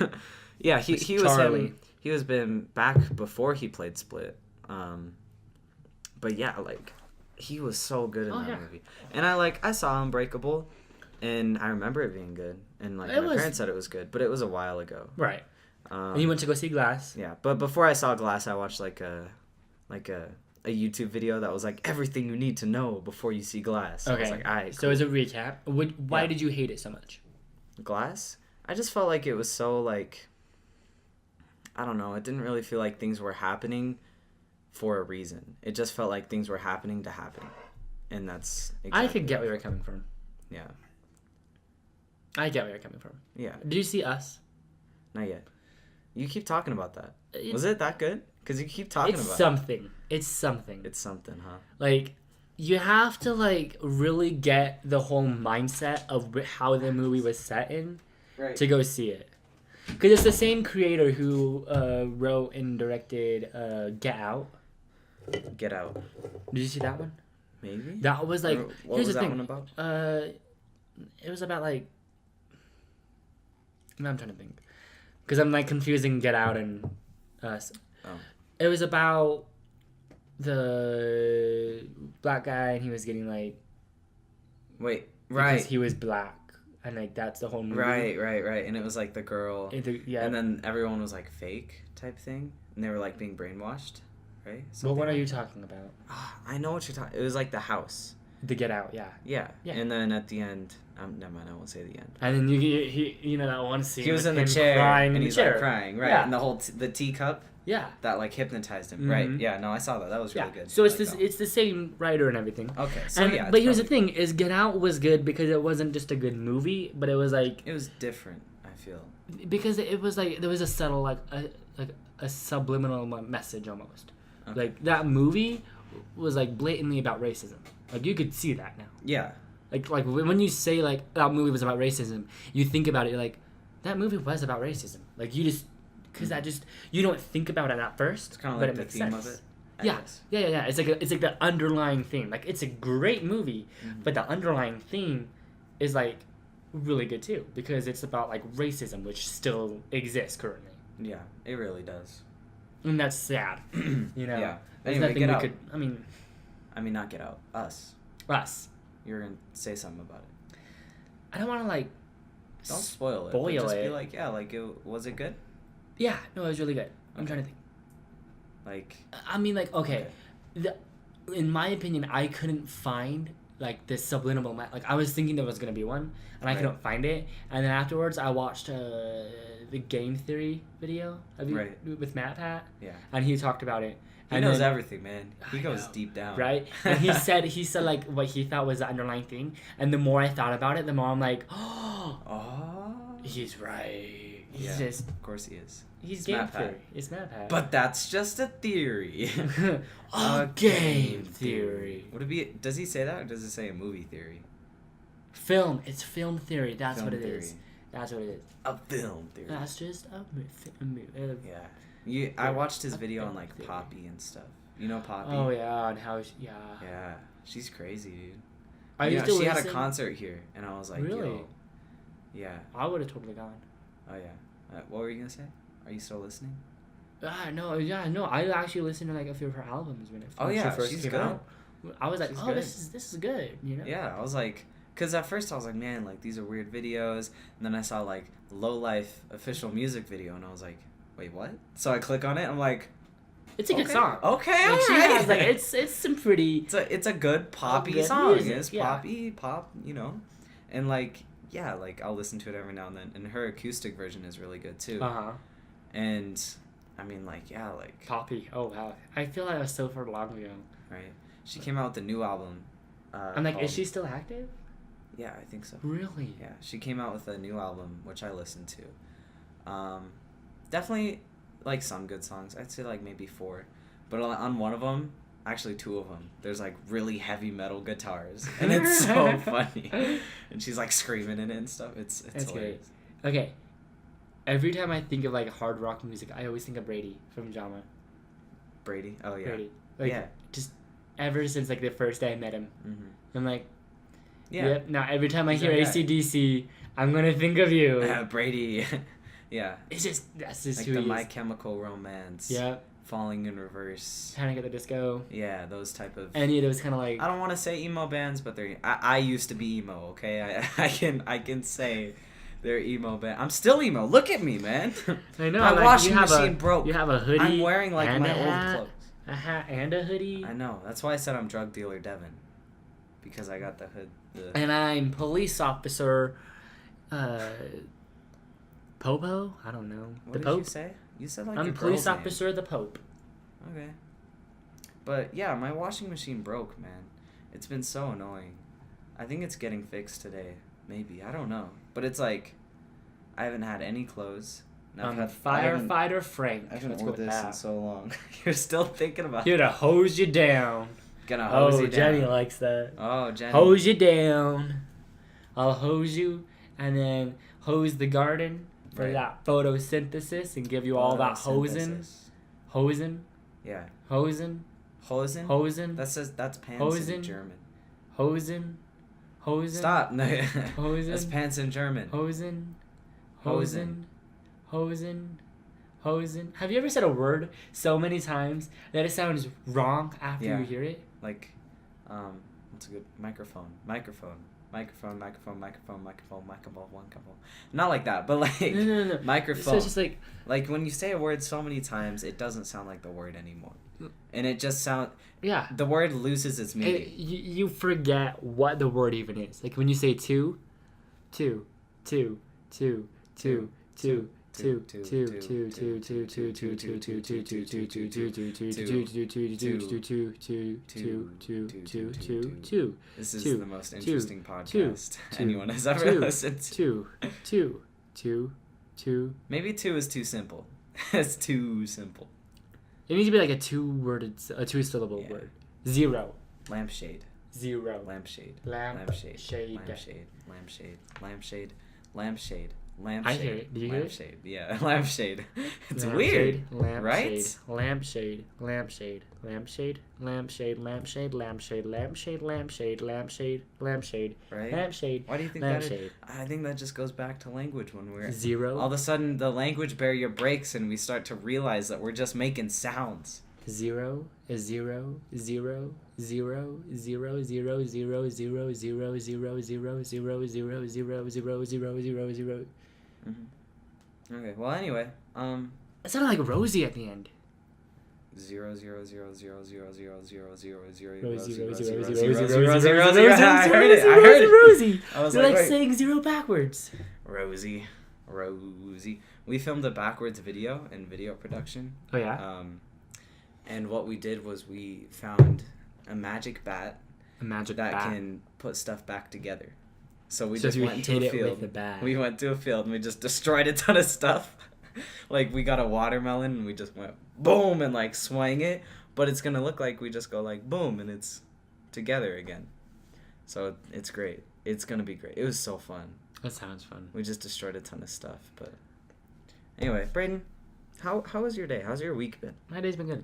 Yeah, he was Charlie. him. He was been back before he played Split. But yeah, like he was so good in that movie. And I saw Unbreakable, and I remember it being good. And like my parents said it was good, but it was a while ago. Right. And you went to go see Glass. Yeah, but before I saw Glass, I watched like a YouTube video that was like everything you need to know before you see Glass. So Okay. I was like, all right, So as a recap, why did you hate it so much? Glass? I just felt like it was so like, I don't know, it didn't really feel like things were happening for a reason. It just felt like things were happening to happen. And that's I could get where you're coming from. Yeah. I get where you're coming from. Yeah. Did you see Us? Not yet. You keep talking about that. Was it that good? Because you keep talking about It's something. It's something. It's something, huh? Like, you have to, like, really get the whole mindset of how the movie was set in to go see it. Because it's the same creator who wrote and directed Get Out. Get Out. Did you see that one? Maybe? That was, like... What here's was the that thing. one about? It was about, like... Now I'm trying to think. Because I'm, like, confusing Get Out and Us. Oh. It was about the black guy, and he was getting, like... Wait, right. Because he was black. And, like, that's the whole movie. Right. And it was, like, the girl. Yeah. And then everyone was, like, fake type thing. And they were, like, being brainwashed, right? Well, what are you talking about? I know what you're talking... It was, like, the house. The Get Out, yeah. Yeah. And then at the end... never mind, I won't say the end. And then you know that one scene. He was with in the him chair, crying and in he's, the chair. like, crying, right? Yeah. And the whole... the teacup... Yeah. That, like, hypnotized him. Right. Yeah, no, I saw that. That was really good. So it's like it's the same writer and everything. Okay, so and, yeah. But here's the thing, is Get Out was good because it wasn't just a good movie, but it was like... It was different, I feel. Because it was like, there was a subtle, like a subliminal message almost. Okay. Like, that movie was like blatantly about racism. Like, you could see that now. Yeah. Like when you say, like, that movie was about racism, you think about it, you're like, that movie was about racism. Like, you just... Because that just... You don't think about it at first, It's kind of but like it the makes theme sense. of it. Yeah. It's like the underlying theme. Like, it's a great movie, but the underlying theme is, like, really good, too. Because it's about, like, racism, which still exists currently. Yeah, it really does. And that's sad. You know? Yeah. There's Anyway, nothing Get we Out. could... I mean, Not Get Out. Us. You were going to say something about it. I don't want to, like... Don't spoil it. Spoil but just it. be like, yeah, like, was it good? Yeah. No, it was really good. I'm Okay. trying to think. Like... I mean, like, okay. In my opinion, I couldn't find, like, this subliminal... Like, I was thinking there was going to be one, and I couldn't find it. And then afterwards, I watched the Game Theory video with Matt Pat. Yeah. And he talked about it. He knows everything, man. He goes know. deep down. Right? And he said, like, what he thought was the underlying thing. And the more I thought about it, the more I'm like, oh, he's right. He's just... Of course he is. He's It's Game Matt Pat. Theory. It's Matt Pat. But that's just a theory. a game theory. Would it be? Does he say that, or does it say a movie theory? Film. It's film theory. That's Film what it theory. is. That's what it is. A film theory. That's just a movie. Yeah. I watched his video on like Poppy and stuff. You know Poppy? Oh yeah, and how Yeah, she's crazy, dude. I used to she had a listen- concert here, and I was like, Really? yo. Yeah. I would have totally gone. Oh yeah. What were you gonna say? Are you still listening? No. I actually listened to like a few of her albums when it Oh, yeah, first she's came good. out. I was like, She's oh, good. this is good. You know? Yeah, I was like, because at first I was like, man, like these are weird videos, and then I saw like Low Life official music video, and I was like, wait, what? So I click on it, I'm like, It's a good song. Okay, Like, she alright. has like it's some pretty. It's a good poppy good song. music, It's yeah. pop, you know, and like yeah, like I'll listen to it every now and then. And her acoustic version is really good too. And I mean, like, yeah, like Poppy. Oh wow, I feel like I was so far long ago. Right. She came out with a new album. I'm like, is she still active? Yeah, I think so. Really? Yeah, she came out with a new album, which I listened to. Definitely, like, some good songs. I'd say, like, maybe 4. But on one of them, actually 2 of them, there's, like, really heavy metal guitars. And it's so funny. And she's, like, screaming in it and stuff. It's hilarious. Great. Okay. Every time I think of, like, hard rock music, I always think of Brady from Jama. Brady? Oh, yeah. Brady. Like, yeah. Just ever since, like, the first day I met him. Mm-hmm. I'm like, yeah. Yep. Now, every time I hear AC/DC, I'm going to think of you. Brady. Yeah. It's just, that's just like who the he is. My Chemical Romance. Yep. Falling in Reverse. Panic at the Disco. Yeah, those type of... Any of those kind of like... I don't want to say emo bands, but they're... I used to be emo, okay? I can say they're emo band. I'm still emo. Look at me, man. I know. My like, washing machine broke. You have a hoodie. I'm wearing, like, and my a hat, old clothes. A hat and a hoodie. I know. That's why I said I'm drug dealer Devin. Because I got the hood... And I'm police officer... Popo? I don't know. What the did Pope? you say? You said, like, I'm your police girl's officer the Pope. Name. Okay. But, yeah, my washing machine broke, man. It's been so annoying. I think it's getting fixed today. Maybe. I don't know. But it's like... I haven't had any clothes. Firefighter Frank. I haven't Let's ordered go with this that. in so long. You're still thinking about Here to hose you down. Gonna hose you down. Jenny likes that. Oh, Jenny. Hose you down. I'll hose you and then hose the garden for that photosynthesis and give you all that hosing. Hosing. Yeah. Hosing. Hosen? Hosen. That's pants Hosen. in German. Hosen. Hosen. Stop. No. Hosen. That's pants in German. Hosen. Hosen. Hosen. Hosen. Have you ever said a word so many times that it sounds wrong after you hear it? Like, what's a good microphone? Microphone. Not like that, but like No. microphone. So it's just like when you say a word so many times, it doesn't sound like the word anymore, and it just sound. Yeah. The word loses its meaning. You forget what the word even is. Like when you say two. This is the most interesting podcast anyone has ever listened to. Two. Maybe 2 is too simple. It's too simple. It needs to be like a 2-syllable word. 0. Lampshade. 0. Lampshade. Lampshade. Lampshade. Lampshade. I hear it. Do you hear it? Yeah, lampshade. It's weird, right? Lampshade. Right? Lampshade. Why do you think that is? I think that just goes back to language when we're... 0. All of a sudden, the language barrier breaks and we start to realize that we're just making sounds. 0 is 0. 0. 0. 0. 0. 0. 0. 0. 0. 0. 0. 0. 0. 0. Okay. Well, anyway, It sounded like Rosie at the end. 0 0 0 0 0 0 0 0 0 I heard it. Rosie. I was like saying 0 backwards. Rosie. We filmed a backwards video in video production. Oh yeah. And what we did was we found a magic bat. That can put stuff back together. So we just went into a field. We went to a field and we just destroyed a ton of stuff. Like we got a watermelon and we just went boom and like swang it, but it's gonna look like we just go like boom and it's together again. So it's great. It's gonna be great. It was so fun. That sounds fun. We just destroyed a ton of stuff, but anyway, Braden, how was your day? How's your week been? My day's been good.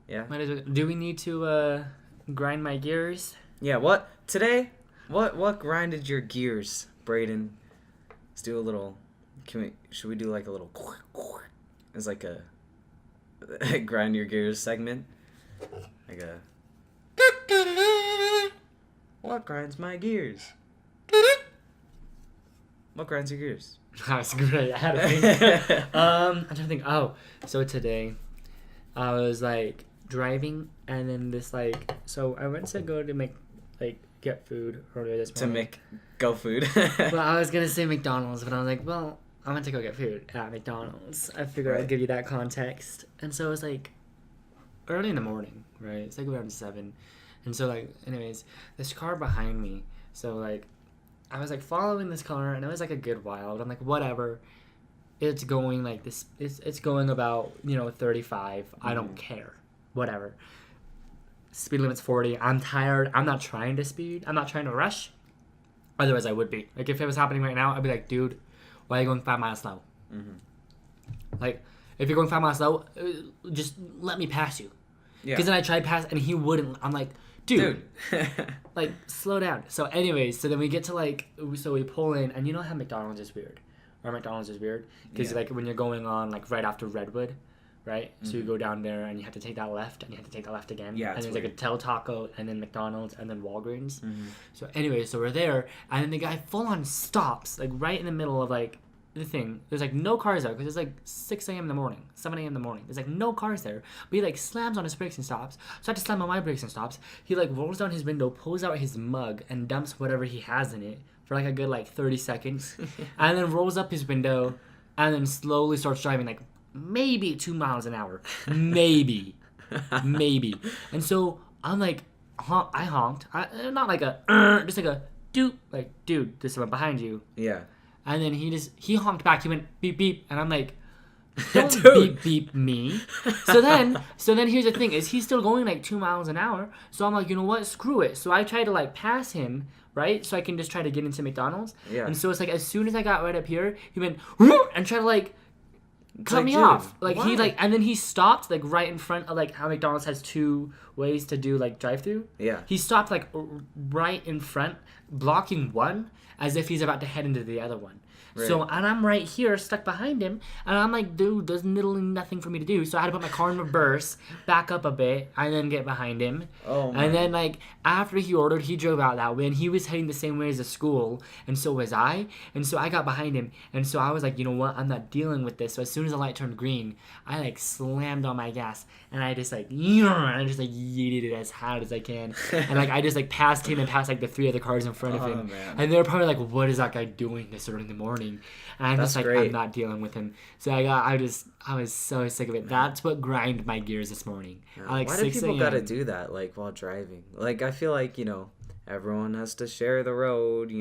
Yeah. Do we need to grind my gears? Yeah. What today? What grinded your gears, Braden? Let's do a little. Should we do like a little? It's like a grind your gears segment. Like a. What grinds my gears? What grinds your gears? That's great. I had to think. I'm trying to think. Oh, so today, I was like driving, and then this like. So I went to go to make like get food earlier this To morning. make go food. Well, I was gonna say McDonald's, but I was like, well, I went to go get food at McDonald's. I figured Right. I'd give you that context. And so it was like early in the morning, right? It's like around 7. And so like, anyways, this car behind me. So like, I was like following this car, and it was like a good while. But I'm like, whatever. It's going like this. It's going about 35. I don't care. Whatever. Speed limit's 40. I'm tired. I'm not trying to speed. I'm not trying to rush. Otherwise, I would be. Like, if it was happening right now, I'd be like, dude, why are you going 5 miles slow? Mm-hmm. Like, if you're going 5 miles slow, just let me pass you. Yeah. Because then I tried pass, and he wouldn't. I'm like, dude. Like, slow down. So, anyways, so then we get to, like, so we pull in, and you know how McDonald's is weird? Or McDonald's is weird? Because, like, when you're going on, like, right after Redwood, right? So you go down there, and you have to take that left, and you have to take that left again. Yeah, and there's, like, a Del Taco, and then McDonald's, and then Walgreens. Mm-hmm. So, anyways, so we're there, and then the guy full-on stops, like, right in the middle of, like, the thing. There's, like, no cars there, because it's, like, 6 a.m. in the morning, 7 a.m. in the morning. There's, like, no cars there. But he, like, slams on his brakes and stops. So I have to slam on my brakes and stops. He, like, rolls down his window, pulls out his mug, and dumps whatever he has in it for, like, a good, like, 30 seconds. And then rolls up his window, and then slowly starts driving, like, maybe 2 miles an hour. Maybe. And so I'm, like, I honked. Not like a, just like a, doop. Like, dude, there's someone behind you. Yeah. And then he honked back. He went beep beep, and I'm like, don't Dude. beep beep me. So then here's the thing: is he's still going like 2 miles an hour? So I'm like, you know what? Screw it. So I try to like pass him, right? So I can just try to get into McDonald's. Yeah. And so it's like as soon as I got right up here, he went whoop, and tried to like cut like, me dude, off. Like he why? like, and then he stopped like right in front of like how McDonald's has 2 ways to do like drive-through. Yeah. He stopped like right in front, blocking one as if he's about to head into the other one. Right. So, and I'm right here stuck behind him, and I'm like, dude, there's literally nothing for me to do. So I had to put my car in reverse, back up a bit, and then get behind him. Oh, man. And then, like, after he ordered, he drove out that way, and he was heading the same way as the school, and so was I. And so I got behind him, and so I was like, you know what, I'm not dealing with this. So as soon as the light turned green, I, like, slammed on my gas, and I just, like, yeeted it as hard as I can. And, like, I just, like, passed him and passed, like, the 3 other cars in front of him. Man. And they were probably like, what is that guy doing this early in the morning? And I'm That's just like, great. I'm not dealing with him. So I was so sick of it. That's what grinded my gears this morning. Yeah. At like Why 6 do people a.m. gotta do that, like, while driving? Like, I feel like, everyone has to share the road,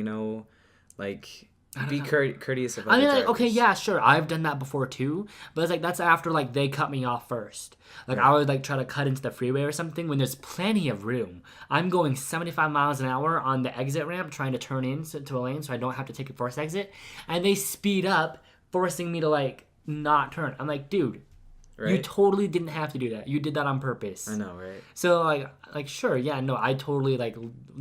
like, be courteous of other I mean, like, drivers. okay, yeah, sure. I've done that before too. But it's like, that's after, like, they cut me off first. Like, I would, like, try to cut into the freeway or something when there's plenty of room. I'm going 75 miles an hour on the exit ramp trying to turn into a lane so I don't have to take a forced exit. And they speed up, forcing me to, like, not turn. I'm like, dude, Right? you totally didn't have to do that. You did that on purpose. I know, right? So, like, sure, yeah, no, I totally, like,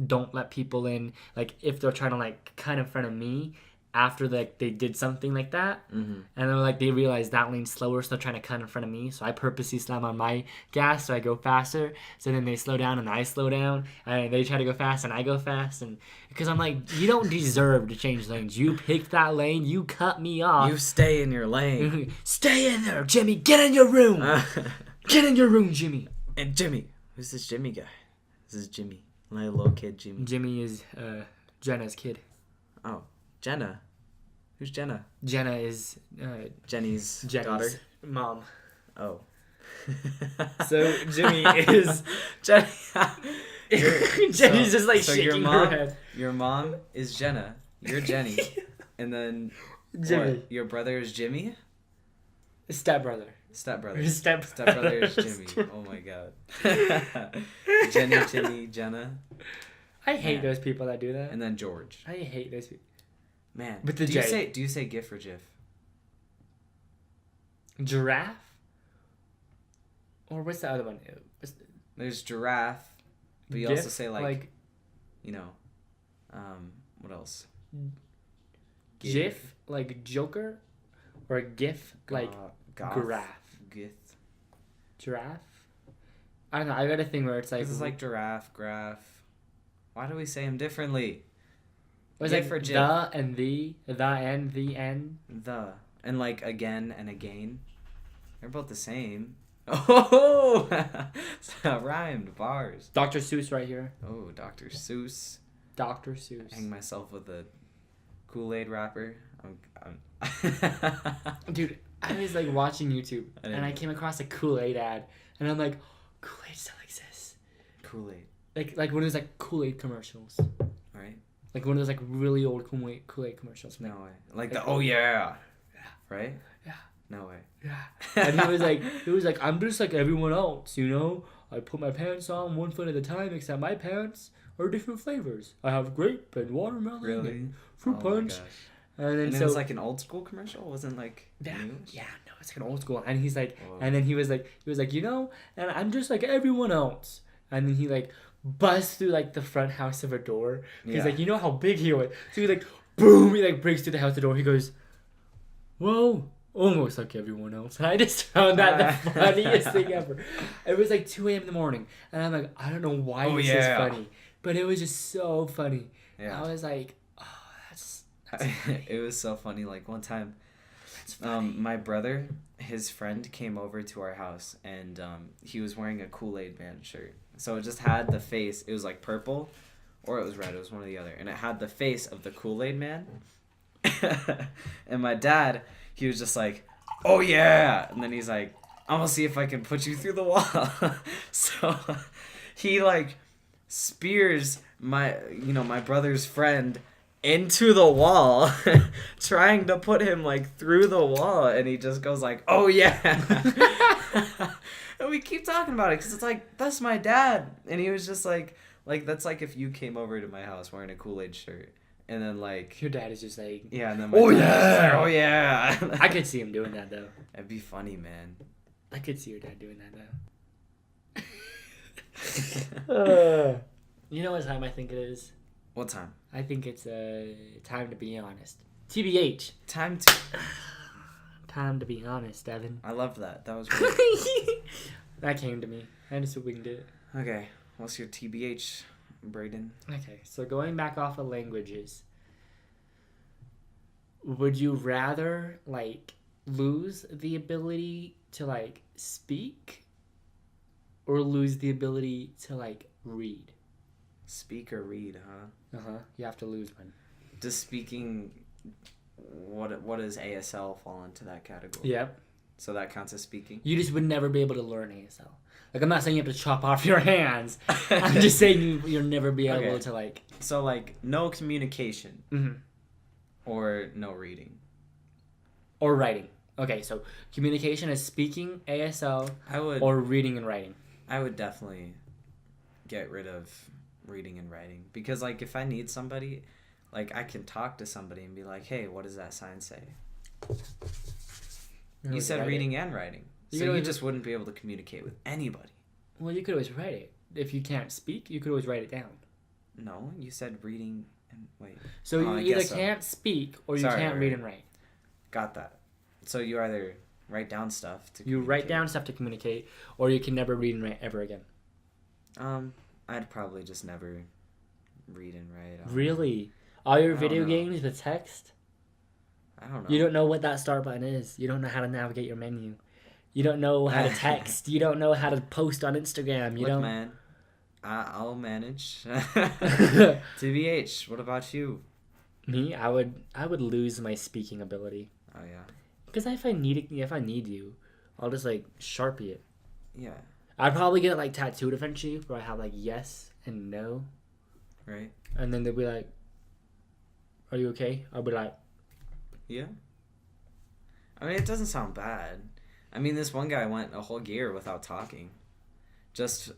don't let people in, like, if they're trying to, like, cut in front of me after, like, they did something like that, and then, like, they realize that lane's slower, so they're trying to cut in front of me, so I purposely slam on my gas so I go faster, so then they slow down and I slow down, and they try to go fast and I go fast, and because I'm like, you don't deserve to change lanes. You picked that lane, you cut me off. You stay in your lane. Stay in there, Jimmy, get in your room! Get in your room, Jimmy! And Jimmy. Who's this Jimmy guy? This is Jimmy. My little kid, Jimmy. Jimmy is, Jenna's kid. Oh. Jenna. Who's Jenna? Jenna is Jenny's Jenny's daughter? mom. Oh. So Jimmy is Jenny. Jenny's just like so shaking your mom, her head. Your mom is Jenna. You're Jenny. And then Jimmy. what? Your brother is Jimmy? Stepbrother. Stepbrother. Stepbrother. Stepbrother is Jimmy. Oh my god. Jenny, Jimmy, Jenna. I hate Man. those people that do that. And then George. I hate those people. Man. With the do J. you say GIF or GIF? Giraffe? Or what's the other one? There's giraffe, but you GIF? also say like what else? GIF? Like Joker? Or GIF? Like Goth, giraffe? Gith. Giraffe? I don't know. I got a thing where it's like... This is like giraffe, graph. Why do we say them differently? Was GIF like or GIF? the and the and the and. The. And like again and again. They're both the same. Oh, rhymed bars. Dr. Seuss right here. Oh, Dr. Seuss. Dr. Seuss. Hang myself with a Kool-Aid wrapper. Dude, I was like watching YouTube and I came across a Kool-Aid ad and I'm like, Kool-Aid still exists. Kool-Aid. Like one of those like Kool-Aid commercials. Right? Like one of those like really old Kool-Aid commercials. No way. Like the oh yeah. Right? Yeah. No way. Yeah. And he was like, I'm just like everyone else, you know? I put my pants on one foot at a time, except my pants are different flavors. I have grape and watermelon and fruit punch. And then it was like an old school commercial? It wasn't like no, news? it's like an old school. And he's like, Whoa. and then he was like, you know, and I'm just like everyone else. And then he like busts through like the front house of a door. He's like, you know how big he was. So he like, boom, he like breaks through the house door. He goes, whoa. Almost like everyone else. And I just found that the funniest thing ever. It was like 2 a.m. in the morning. And I'm like, I don't know why this is funny. But it was just so funny. Yeah. I was like, oh, that's it was so funny. Like one time, my brother, his friend came over to our house. And he was wearing a Kool-Aid Man shirt. So it just had the face. It was like purple. Or it was red. It was one or the other. And it had the face of the Kool-Aid Man. And my dad... He was just like, oh yeah, and then he's like, I'm gonna see if I can put you through the wall. So he like spears my brother's friend into the wall, trying to put him like through the wall, and he just goes like, oh yeah. And we keep talking about it because it's like, that's my dad, and he was just like that's like if you came over to my house wearing a Kool-Aid shirt. And then, like... Your dad is just like... Yeah, and then oh, yeah! Oh, yeah! I could see him doing that, though. It'd be funny, man. I could see your dad doing that, though. You know what time I think it is? What time? I think it's time to be honest. TBH. Time to be honest, Evan. I loved that. That was great. That came to me. I just winged it. Okay. What's your TBH... Brayden? Okay, so going back off of languages, would you rather like lose the ability to like speak or lose the ability to like read? Speak or read, huh? You have to lose one. Does speaking, what does ASL fall into that category? Yep. So that counts as speaking? You just would never be able to learn ASL. Like, I'm not saying you have to chop off your hands. I'm just saying you'll never be able to, like... So, like, no communication. Mm-hmm. Or no reading. Or writing. Okay, so communication is speaking, ASL, or reading and writing. I would definitely get rid of reading and writing. Because, like, if I need somebody, like, I can talk to somebody and be like, hey, what does that sign say? You said reading and writing. So you just wouldn't be able to communicate with anybody. Well, you could always write it. If you can't speak, you could always write it down. No, you said reading and... Wait. So you either can't speak or you can't read and write. Got that. So you either write down stuff to You write down stuff to communicate, or you can never read and write ever again. I'd probably just never read and write. Really? All your video games with text? I don't know. You don't know what that start button is. You don't know how to navigate your menu. You don't know how to text. You don't know how to post on Instagram. Look, man, I'll manage. TBH, what about you? Me, I would lose my speaking ability. Oh yeah. Because if I need you, I'll just like Sharpie it. Yeah. I'd probably get it like tattooed eventually, where I have like yes and no. Right. And then they'll be like, "Are you okay?" I'll be like, "Yeah." I mean, it doesn't sound bad. I mean, this one guy went a whole year without talking. Just,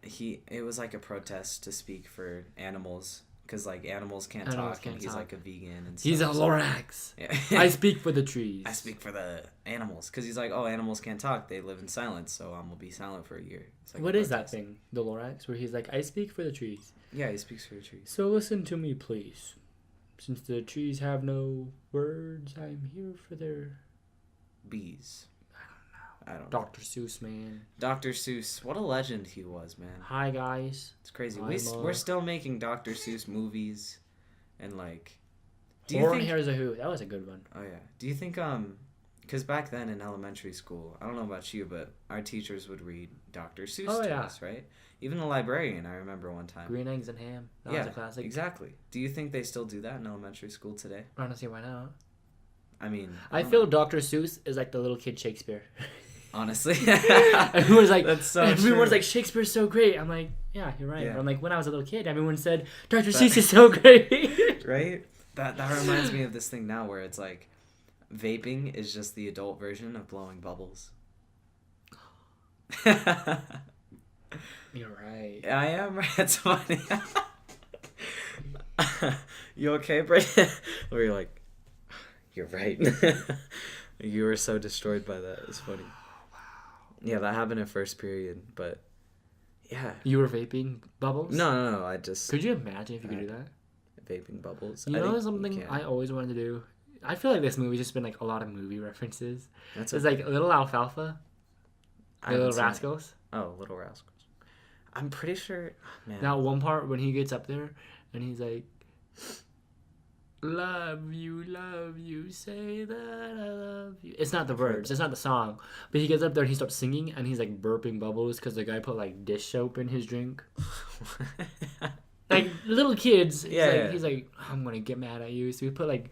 it was like a protest to speak for animals. Because, like, animals can't talk, and he's, like, a vegan and stuff. He's a Lorax. Yeah. I speak for the trees. I speak for the animals. Because he's like, oh, animals can't talk. They live in silence, so I'm going to be silent for a year. Like what is that thing, the Lorax, where he's like, I speak for the trees? Yeah, he speaks for the trees. So listen to me, please. Since the trees have no words, I'm here for their... bees. I don't know. Dr. Seuss, man. Dr. Seuss. What a legend he was, man. Hi, guys. It's crazy. We're still making Dr. Seuss movies. And, like... Here's a Who. That was a good one. Oh, yeah. Do you think, Because back then in elementary school, I don't know about you, but our teachers would read Dr. Seuss to us, right? Even the librarian, I remember one time. Green Eggs and Ham. That was a classic. Exactly. Do you think they still do that in elementary school today? Honestly, why not? I mean... I feel Dr. Seuss is like the little kid Shakespeare. Honestly. Everyone's like, that's so everyone's true. like, Shakespeare's so great. I'm like, yeah, you're right. Yeah. But I'm like, when I was a little kid, everyone said, Dr. Seuss is so great. Right? That reminds me of this thing now where it's like, vaping is just the adult version of blowing bubbles. You're right. I am right. It's funny. You okay, Brayden? Or you're like, you're right. You were so destroyed by that. It's funny. Yeah, that happened in first period, but yeah. You were vaping bubbles? No. I just... Could you imagine if you could do that? Vaping bubbles. You know something I always wanted to do? I feel like this movie's just been like a lot of movie references. It's like Little Alfalfa. Little Rascals. Oh, Little Rascals. I'm pretty sure... Oh, man. That one part when he gets up there and he's like... Love you, say that I love you. It's not the words, it's not the song. But he gets up there and he starts singing and he's like burping bubbles because the guy put like dish soap in his drink. Like little kids, he's like, I'm gonna get mad at you. So he put like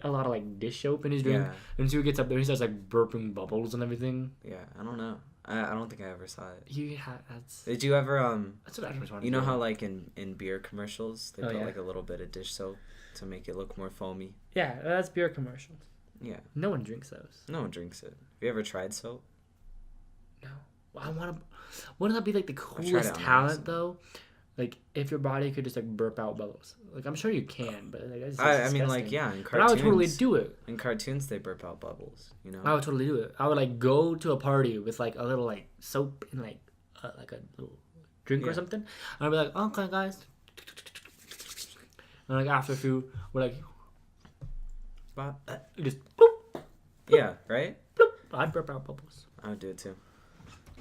a lot of like dish soap in his drink. Yeah. And so he gets up there and he starts like burping bubbles and everything. Yeah, I don't know. I don't think I ever saw it. That's... Did you ever That's what I was wondering. You know how like in beer commercials they put like a little bit of dish soap to make it look more foamy? Yeah, that's beer commercials. Yeah. No one drinks those. No one drinks it. Have you ever tried soap? No. Well, wouldn't that be like the coolest talent though? Like if your body could just like burp out bubbles. Like I'm sure you can, but like that's I mean like in cartoons. But I would totally do it. In cartoons they burp out bubbles, you know. I would totally do it. I would like go to a party with like a little like soap and like a little drink or something. And I'd be like, okay guys. And like after a few, we're like, just bloop. Yeah, right? Bloop. I'd burp out bubbles. I would do it too.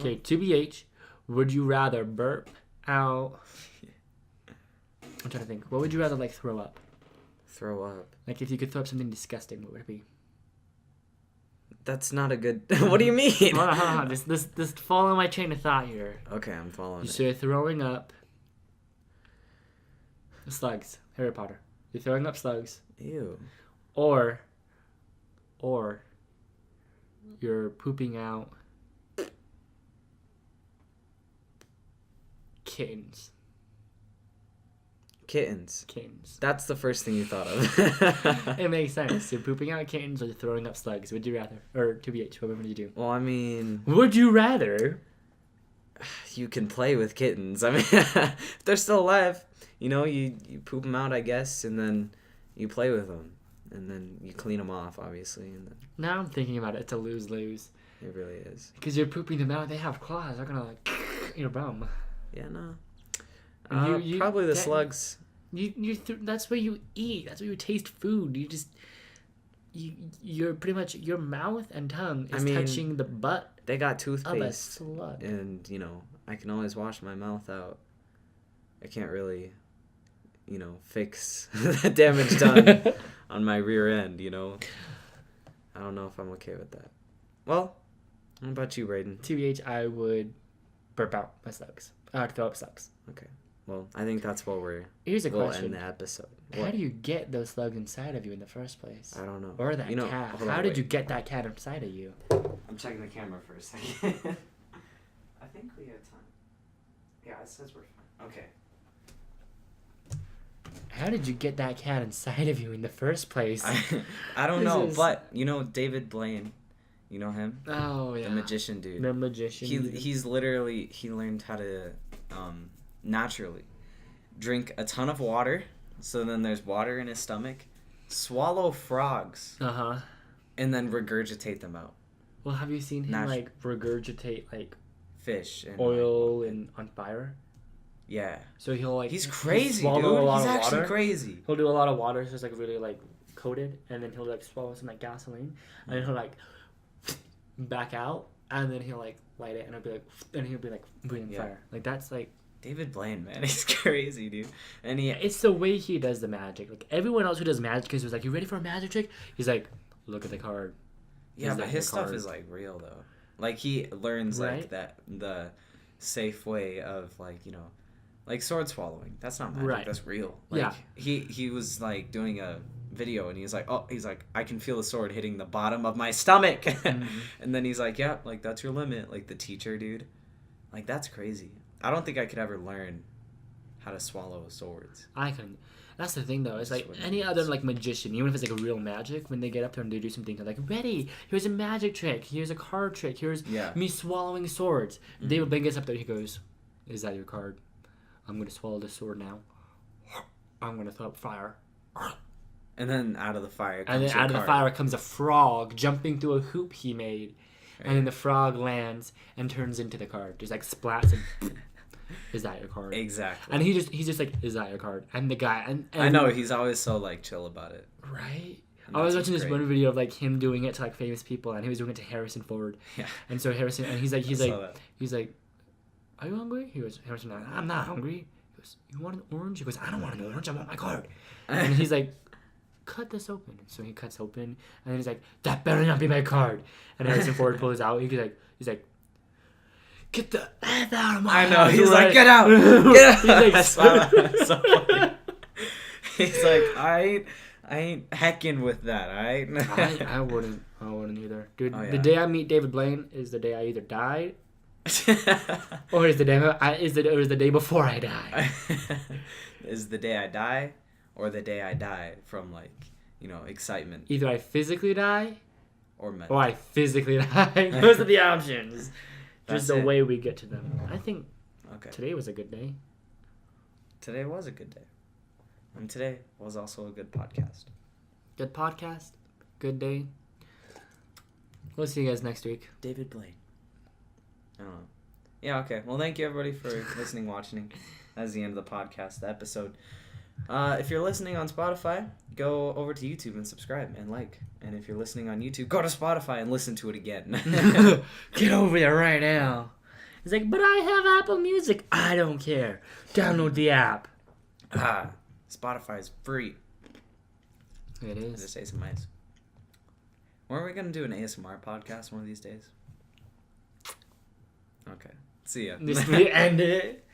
Okay, TBH, would you rather burp out... I'm trying to think. What would you rather like throw up? Throw up? Like if you could throw up something disgusting, what would it be? That's not a good... What do you mean? Hold on. Just follow my chain of thought here. Okay, I'm following So you're throwing up slugs. Harry Potter. You're throwing up slugs. Ew. Or you're pooping out kittens. Kittens. Kittens. That's the first thing you thought of. It makes sense. You're pooping out kittens or you're throwing up slugs. Would you rather? Or 2BH, what would you do? Well, I mean... Would you rather? You can play with kittens. I mean, if they're still alive, you know, you poop them out, I guess, and then you play with them. And then you clean them off, obviously. And then Now I'm thinking about it. It's a lose-lose. It really is. Because you're pooping them out. They have claws. They're going to, like, your bum. Yeah, no. Probably the slugs. That's where you eat. That's where you taste food. You're pretty much, your mouth and tongue is touching the butt. They got toothpaste. Of a slug. And, you know, I can always wash my mouth out. I can't really, you know, fix the damage done on my rear end, you know. I don't know if I'm okay with that. Well, what about you, Brayden? TBH, I would burp out my slugs. I would throw up slugs. Okay. Well, I think that's what Here's a question. End the episode. How do you get those slugs inside of you in the first place? I don't know. Or that cat. How did you get that cat inside of you? I'm checking the camera for a second. I think we have time. Yeah, it says we're fine. Okay. How did you get that cat inside of you in the first place? I don't know, but you know David Blaine. You know him? Oh, yeah. The magician dude. The magician dude. He's literally, he learned how to naturally drink a ton of water. So then there's water in his stomach. Swallow frogs. Uh-huh. And then regurgitate them out. Well, have you seen him, like, regurgitate, like... fish and oil and on fire? Yeah. So he'll, like... He's crazy, dude. He's actually crazy. He'll do a lot of water, so it's, like, really, like, coated. And then he'll, like, swallow some, like, gasoline. And then he'll, like... back out, and then he'll like light it, and he'll be like breathing fire. Like that's like David Blaine, man. He's crazy, dude. And it's the way he does the magic. Like everyone else who does magic is like, "You ready for a magic trick?" He's like, "Look at the card." Yeah, but his stuff is like real though. Like he learns like that the safe way of like, you know, like sword swallowing. That's not magic. That's real. Like he was like doing a video and he's like, I can feel the sword hitting the bottom of my stomach. And then he's like, yeah, like that's your limit. Like the teacher, dude. Like that's crazy. I don't think I could ever learn how to swallow swords. I couldn't. That's the thing, though. It's like any other like magician, even if it's like a real magic, when they get up there and they do something, they're like, "Ready? Here's a magic trick. Here's a card trick. Here's me swallowing swords." David Blaine gets up there. He goes, "Is that your card? I'm gonna swallow this sword now. I'm gonna throw up fire." And then out of the fire comes a frog jumping through a hoop he made, and then the frog lands and turns into the card. Just like splats and. Is that your card? Exactly. And he's just like, is that your card? And the guy, and I know he's always so like chill about it. Right. I was watching this one video of like him doing it to like famous people, and he was doing it to Harrison Ford. Yeah. And so Harrison, and he's like, are you hungry? He goes, Harrison, I'm not hungry. He goes, you want an orange? He goes, I don't want an orange. I want my card. And he's like, cut this open. And so he cuts open, and then he's like, that better not be my card. And Harrison Ford pulls out. He's like. Get the F out of my house. I know. He's like, get out. Get out. He's like, that's so funny. He's like, I ain't hecking with that, all right? I wouldn't either. Dude, the day I meet David Blaine is the day I either die or is the day before I die. Is the day I die or the day I die from like, you know, excitement. Either I physically die or mentally. Or I physically die. Those are the options. Just the way we get to them. I think today was a good day. Today was a good day. And today was also a good podcast. Good podcast. Good day. We'll see you guys next week. David Blaine. I don't know. Yeah, okay. Well, thank you, everybody, for listening, watching. That's the end of the podcast, the episode. If you're listening on Spotify, go over to YouTube and subscribe and like. And if you're listening on YouTube, go to Spotify and listen to it again. Get over there right now. He's like, but I have Apple Music. I don't care. Download the app. Spotify is free. It is. Just ASMR. Weren't we going to do an ASMR podcast one of these days? Okay. See ya. This we end it.